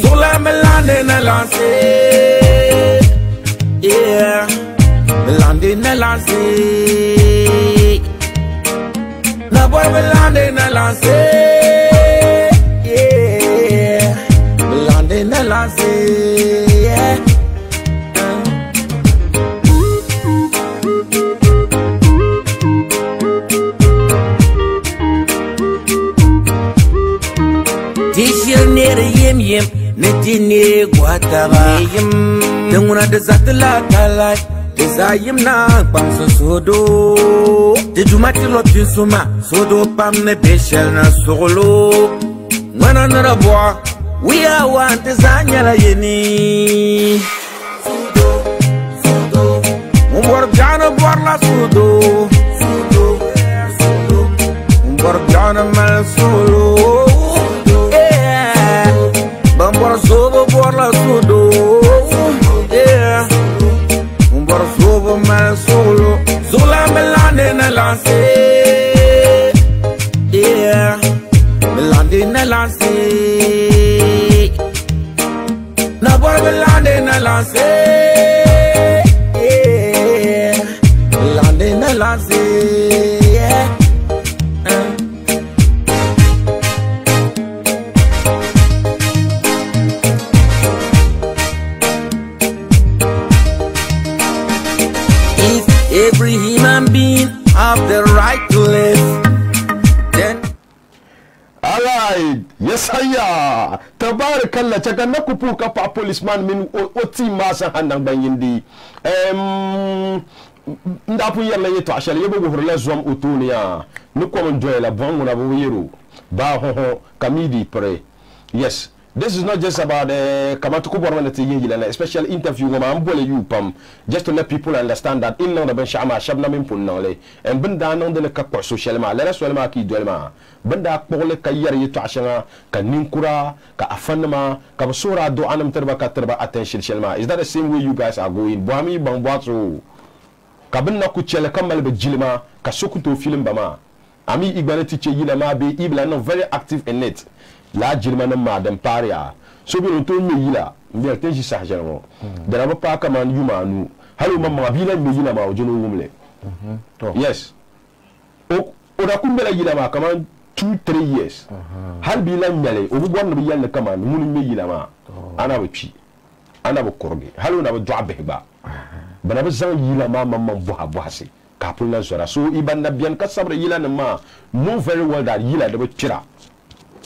Sola melande na lance, yeah, melande na lance. Na boy belande na lance, yeah. Belande na lance, yeah. Tishir nere yem yem, neti ne guataba yem. Tenguna de zatla talai. Desayim na pam sodo. De jumati lo pinsuma sodo pam ne beshel na solo. Wana na boa we are one desanya la yeni. Sodo umbor jana bor la sodo. Umbor jana mal solo. Yeah, bambor sobo bor la sodo. Yeah. Sobo mal solo, zola melande na lance, yeah, melande na lance, na bor melande na lance, yeah, melande na lance, yeah. Every human being have the right to live. Then,
alright, yes haya. Tabarakallah, chaka nakupu kapa policeman min oti masa handang banyindi. Ndapu yalla yeto ashali yebo hurle zwam utunia. Nuko mjoy la bongo na buwiru. Ba ho kamidi pre. Yes. this is not just about kama to kubor wala tiyin yila special interview ngama ambole you pam just to let people understand that in na ben shama shabna min punna le en benda non de ka ko social ma la social ma ki dolma benda ko le ka yar yitu ashanga ka ninkura ka afanma ka sura do anam terba ka terba attention shelma is that the same way you guys are going boami bangboatso ka benna ku chele kamal be jilma ka sokuto film bama ami igbane tiche yila ma be ibla no very active in it la jilma na madam paria so bi on to me yila mbi te ji sa jero dara ba pa kama yumanu halu mamma bi la me yila ma o jono wumle yes o da kumbela yila ma kama 2-3 years hal bi la nyale o bu bon bi yalla kama mun me yila ma ana ba pi ana ba korge halu na ba dwabe ba bana ba zan yila ma mamma buha buhase kapul na zora so ibanda bian ka sabre yila na ma know very well that yila da ba kira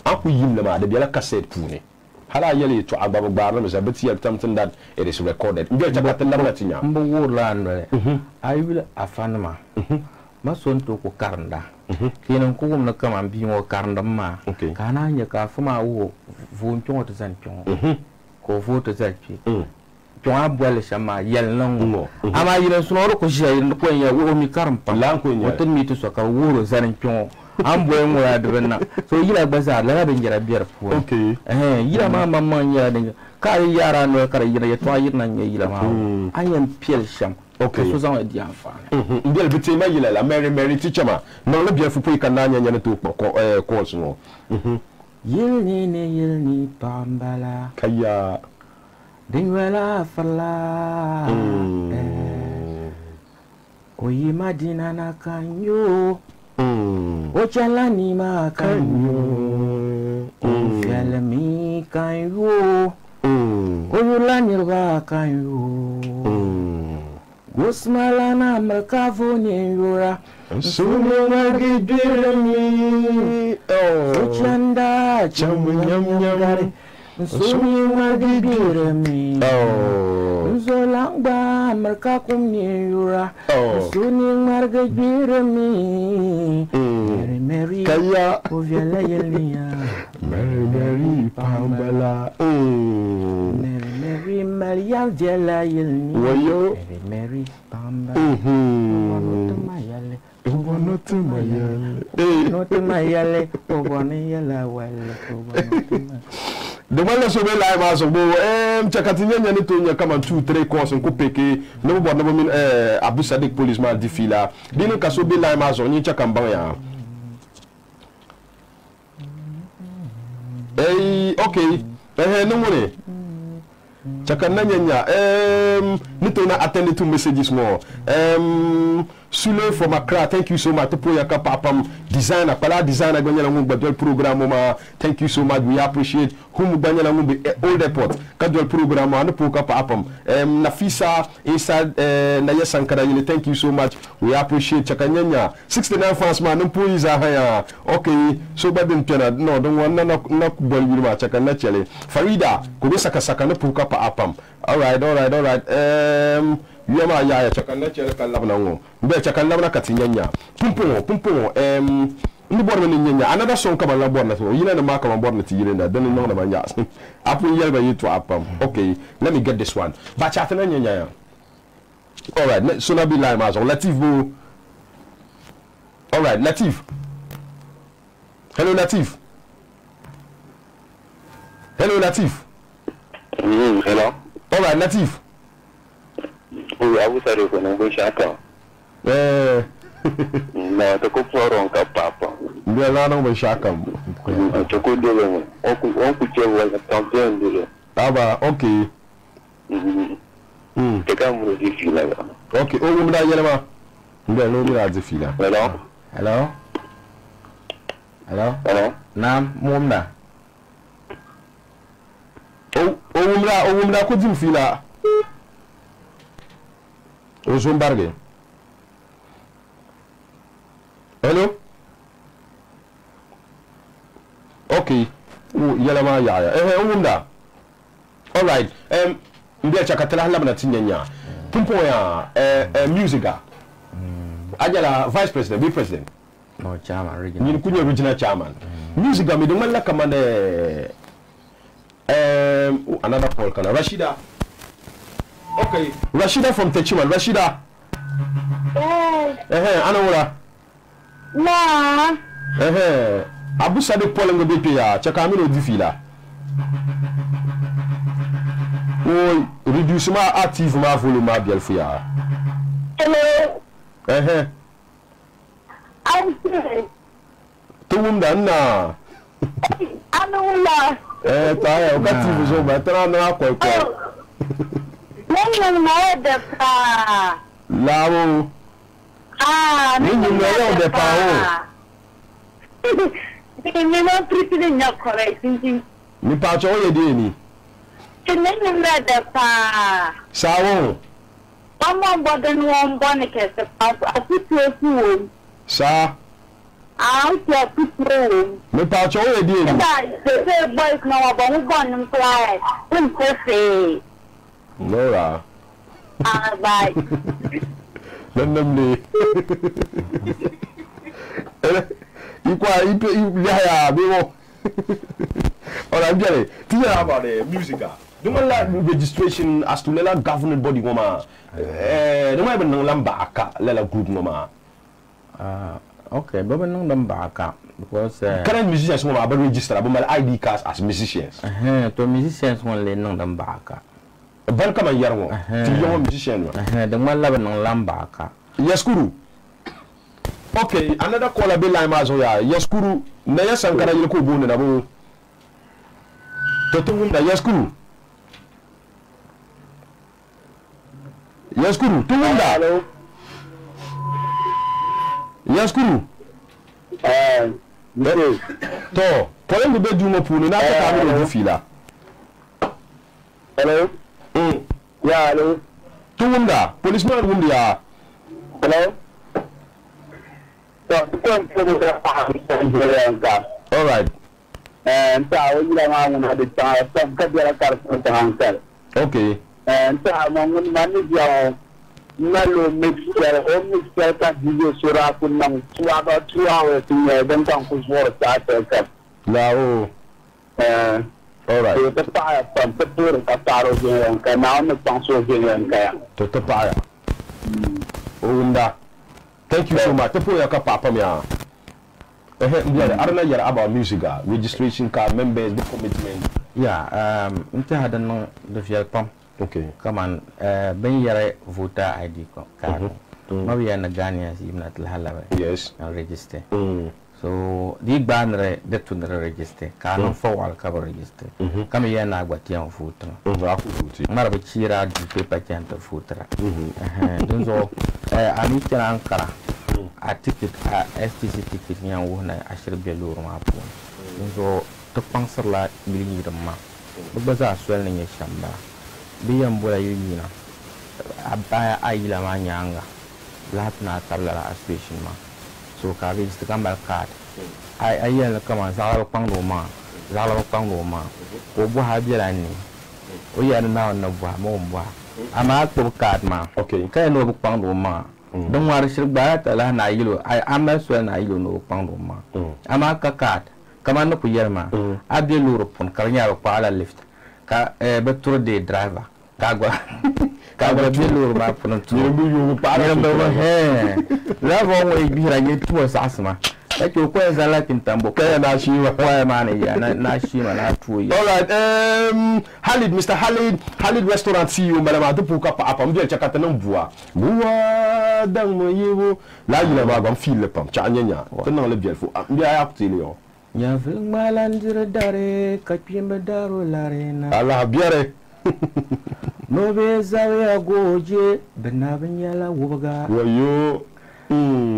aku yimla ma da biala cassette pune hala yele to agba gbar na zabati yel something that it is recorded ndio cha katen na tinya
mbo wolan le ayula afanma mason to ko karnda kenan ko gum na kama bi mo karnda ma kana nya ka fuma wo vun to to zan ko voto zaki to abwale shama yel nango ama yile sunoro ko shayir ko ya wo mi karampa
lan ko nya
wotin mi to so ka wuro zan amboy mo ya debena so yila baza la be njara biar fu yila ma mamma nya de ka yara no ka yila ya to yira na yila ma ayam piel sham so zan di afane
ndel bite ma yila la mary teacher ma no le biar fu po ka na nya to ko so no
yilni pambala
kaya
dingwala fala oyi madina na kanyo ochalani ma kanyo fialami kanyo oyulani ba kanyo gusmala na merkavoni yura sunu magi dirmi ochanda chamunyam sunu magi dirmi zolangba merkakum ni yura sunu magi dirmi Mary
kaya
oviala yelia
Mary pambala
Mary Maria jela yelni
wayo
Mary pambala mayale
not
mayale obone yala wale
the one so be live as bo chakatinya nyane to nya kama 2-3 course ko peke no bo no min Abu Sadiq policeman di fila binu ka so be live as on chaka mbang ya okay no more chaka nanya nito na attend to messages more Sule from Accra, thank you so much. Topo yaka papam designer, pala designer gbanyala ngum badwel program ma. Thank you so much. We appreciate whom gbanyala ngum be old airport. Kadwel program ma no poka papam. Nafisa inside na Sankara yele. Thank you so much. We appreciate chakanyanya. 69 fans ma no po iza haya. Okay, so badin tena no don't want na bol yuma chakana chele. Farida, ko be saka no poka papam. All right. Yama ya chakana chere kalabna ngo mbe chakana labna katinyanya pumpo ni borna ni nyanya another song kama la borna so yina na maka borna ti yina na don no na manya apu yelba yitu apam okay let me get this one ba chatana nyanya all right so na be line mazo Latif bo all right Latif hello Latif
hello
all right Latif
Abu Sadiq ko ngo shaka na to ko foron ka papa
ndia la no shaka
to ko do mo on ku je wala champion dilo
aba okay
te kam ro di fila
okay o mu da yele ma ndia no mira di fila
hello nam mumda
o mu da ko di fila Ozumbarge. Hello? Okay. Yalama ya. Umunda. All right. Mbia chakatala labna tinyanya. Pumpo ya musica. Ajala vice president, be president.
No chairman regional.
Ni kunyo regional chairman. Musica mi dum la kamane Another call, Kana. Rashida. Okay, Rashida from Techiman. Rashida. Anawura.
Na.
Abu Sade Paul ngo BPA. Chaka mi no difila. Oh, reduce ma active ma volume ma biel fuya.
Hello. I'm sorry.
Tuwumda na.
Anawura.
Taya, ukati vuzo ba tana na kwa kwa.
Nini mwaede pa.
Lawo. Nini mwaede pa o.
Nini mwaede prisile nyakore sinti.
Mi pa cho ye di ni.
Nini mwaede pa.
Sawo.
Mama mbode nwambone kese pa. Asitwe fuwe.
Sa.
Asitwe fuwe.
Mi pa cho ye di ni.
The boys know about who gone and fly. Who's coffee?
Nora.
Bye.
Namle. Ya biwo. Ora biare. Tiya about the music. Don't like registration as to lela governing body ngoma. Don't mind nang lamba aka lela group ngoma.
Okay, but nang lamba aka because
current musicians ngoma about register about ID cards as musicians.
To musicians ngoma le nang lamba aka.
Ban kama yarwo. Ti yo musician wa.
De ngala ba nang lamba aka.
Yes Kuru. Okay, another caller be line mazo ya. Yes Kuru, na ya sankara yele ko bone na bo. Toto ngunda Yes Kuru. Yes Kuru, to ngunda.
Hello.
Yes Kuru. To, problem be du mo punu na ta mi do fila.
Hello. Yeah, hello.
To ngunda, policeman ngunda ya.
Hello. So,
all right.
And so, we don't have the time. Some couple of cars for the hotel.
Okay.
And so, I'm going to manage your mellow mixture, home mixture, that you should have put on 2 hours in there. Then come to work.
Lao. All right.
So, the fire from the tour of Kataro and now the council and Kaya.
To Tapaya. Unda. Thank you so much. Tepo yaka papa me a. Arana yara about music registration card members the commitment.
Yeah, inte hada no de fiel pam.
Okay.
Come on, ben yara voter ID card. Ma we na Ghana si ibn atal halawe.
Yes.
Na register. So di banre de tun register. Kan fo wal ka register. Kam ya na gwati an voter.
Aku vote.
Mara be chira di paper chanta voter. Dunzo ani tana ankara. A ticket a STC ticket nyan wo na ashir belo ma po. Dunzo to pansar la milini ma. Ba za swel ne shamba. Biyan bola yina. Abaya ayila ma nyanga. Latna tabla association ma. So ka register kambal card. Ayel kama zala pangdo ma. Zala pangdo ma. Ko bo ha biela ni. O ya na na bo mo bo. Ama ko card ma.
Okay.
Kay no pangdo ma. Don war shirba ta la na yilo. Ay ama so na yilo no pangdo ma. Ama ka card. Kama no ku yerma. Abi luro pon karnya ro pala lift. Ka betur de driver. Kagwa bilu ma pon tu
You para.
la vo we bi ra nge tu asma e ko ko zala kintambo
Kaya na shiwa.
wa man ya na shima na tu ya.
All right. Halid, Mr. Halid restaurant CEO madama to puka pa apa mbi chakata nan buwa. Buwa dan mo yiwo. La yila ba gam fil pam cha nyanya. To nan le biel fu. Mbi ya akti yo.
Ya fil malandir dare ka pimbe daro larena.
Allah biere.
No be zawe goje benabin yala wuga.
Wayo.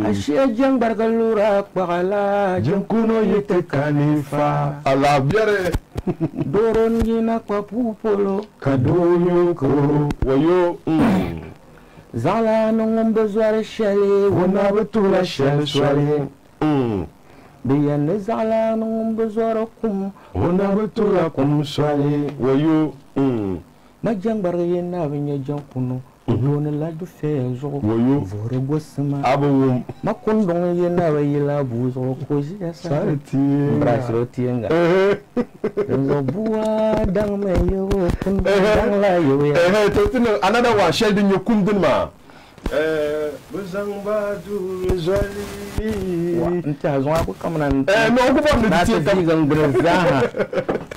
Ashe jang bargalura kwala jankuno yete kanifa.
Allah biere.
Doron gina kwa pupolo
Kadoyo ko. Wayo.
Zala nungombe zware shale
Wana betula shel swale.
Biyan zala nungombe zware kum
Wana betula kum swale. Wayo.
na jang barga yena binya jang kuno Dona la du fezo
Woyo.
Vore gosma
Abu
Makundong yena wa yila buzo Koji ya
Sarti
Brasro tienga Zo bua dang me yo Kundang la yo ya
Another one, Sheldon Yokundun ma. Bezangbadu Zali.
Nta zo aku kamanan
No, aku pun
na
nanti
ta digan brazaha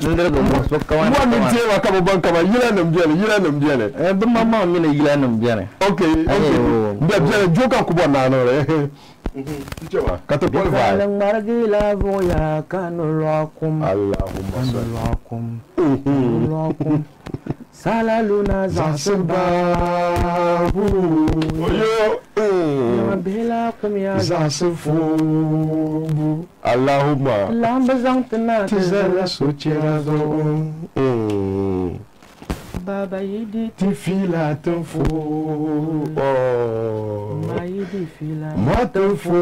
Ndere go mo so kawan
Moi, nanti wa kamu banka ma yila nam biane.
be mama mi na yila nam biane
Okay. Biane joka ku bon na no re. Cewa, kata Paul vai.
Kalang margila boya kanulakum
Allahumma salli.
Kanulakum Salaluna zasbabu
Oyo.
Bela kum ya
Zasifu. Allahumma.
Lamba zangtana
Tizara sochirazo.
Baba yidi
Tifila tanfo.
ma yidi fila
Matanfo.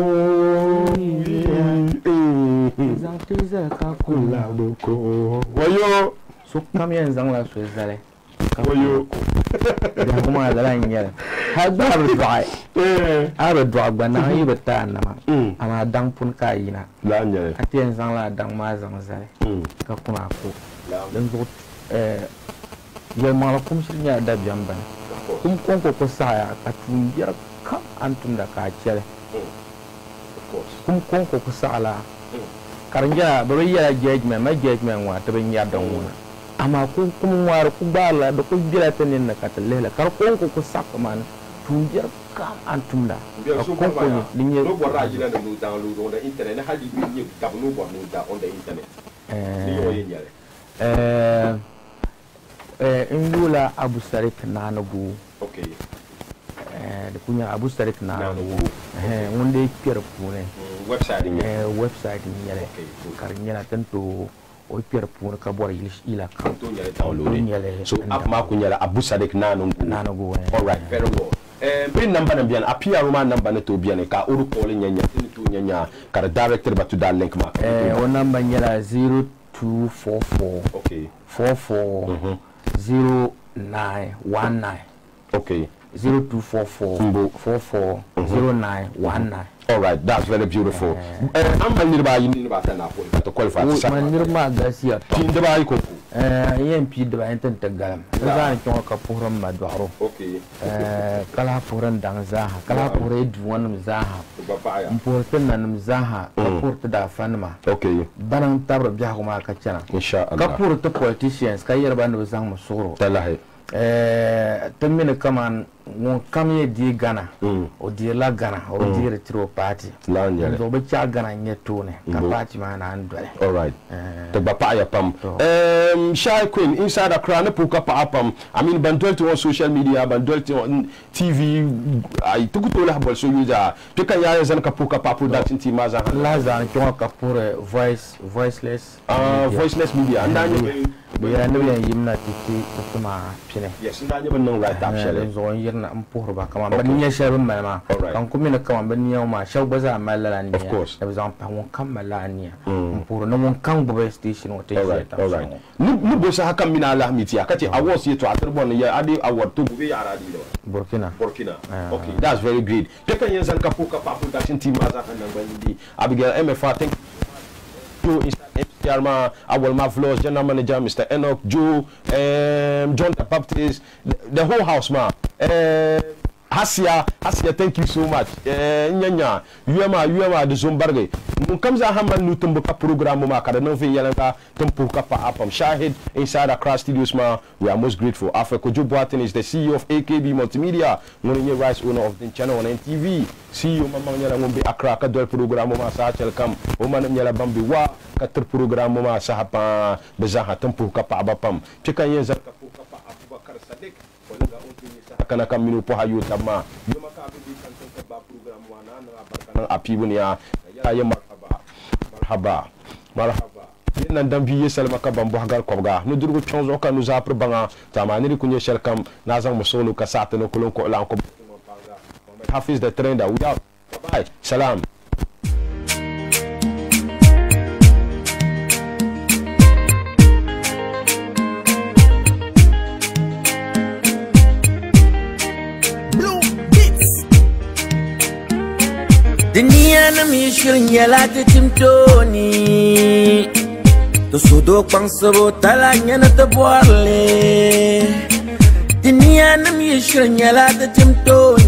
Zangtiza kakula
Kula boko. Wayo.
So kam yan zang la so zale
Wayo.
da kuma da ran yar ha ba ru dai aro dog ba na yi bata na ma ama dang pun ka yina
La nyere.
atien zang la dang ma zang zale ka kuna ko dan zo ya mala kum shi nya da jamba kum kon ko saya ka tun yar ka antum da ka cere kum kon ko sala karanja baro ya judgment ma judgment wa ta ban ya dan wona ama ku kum war ku bala da ku jira ta nin na ka talela kar kon ko saka man tun yar ka antum da kon ko ni
No borra jina na no download on the internet. Na hali bi ni ka no borra no da on the internet. Ni yo yin yare.
Indula Abu Sarik Nanabu.
Okay.
Da kunya Abu Sarik Nanabu. Wanda ya kiyar pune.
Website ni.
Website ni yare. Karinya tanto o kiyar pune ka bor ila kan.
To nyare download. So ma ku nyare Abu Sarik
Nanabu.
All right, very well. Bin number na bian apia roma number na to bian ka uru call nyanya tin to nyanya ka director ba to that link ma.
O number nyara 0244.
Okay.
44 0919.
Okay.
0244 44 0919.
All right, that's very beautiful. I'm a little bit in about an apple to qualify.
Manirma Garcia.
Tin da bai ko.
EMP da enten tagalam. Zan ton ka puram madwaro.
Okay.
Kala puran dang zaha, kala pure duwan zaha.
Babaya.
Importen nan zaha, purta da fanma.
Okay.
Banang tabra biya kuma ka cana.
Insha
Ka
Allah.
purta politicians ka yarba no zang musoro.
Talahi.
Tamina kaman won kamye di Ghana o di la Ghana o di retro party
La nyare.
do be cha Ghana nyetone ka party ma na ndole.
All right. The Bapaya Pam. Shy Queen inside Accra, na puka pa apam. I mean, bandolti on social media, bandolti on TV. I took to la bol so yuza. Pika ya zan ka puka pa production team maza.
Lazan chon ka pure voiceless
Media. Ndanye
be ya ne yan yimna titi kuma pine.
yes, ndanye ban non right actually.
Zo yirna mpur ba kama ban nya sharu ma kan kuma ne kama ban nya ma shaw baza malala ni.
Of course.
Da bazan pa won kan malala ni. Mpur no won kan bo station o te
All right. Ni bo sa haka mina la miti akati awards yeto aterbon ya ade award to be yara di
Burkina.
Okay, that's very great. Peka yen zan ka puka pa production team maza hanan ban di. Abigail MFA thank you. Yarma, our Mavlos, General Manager, Mr. Enoch, Joe, John the Baptist, the whole house, ma. Hasia, thank you so much. Nyanya, UMA, the Zombarge. Mkamza Haman Nutumbuka program, ma, Kadanovi Yalanka, Tumpuka pa apam. Shahid inside Accra Studios, ma. We are most grateful. Africa Joe Boatin is the CEO of AKB Multimedia, one of the rights owner of the channel on NTV. CEO Mama Nyala Mumbi Accra, Kadol program, ma, Sachel Kam, Oman Nyala Bambi Wa, Kater program, ma, Sahapa, Bezaha, Tumpuka pa abapam. Chika Yenza Kapuka pa Abubakar Sadik. Kana kaminu po hayu tama yoma ka bi kan tan ba program wana na barkan apibun ya ya marhaba nan dan biye salma ka bambo hagar kobga no durgo chonzo ka nu zapre banga tamani kunye shelkam nazang musolo ka satano kolon ko lan ko hafiz the trainer we out bye salam.
Dunia na mi shirin yala ta timtoni to sodo kwang sabo talanya na ta borle. Dunia na mi shirin yala ta timtoni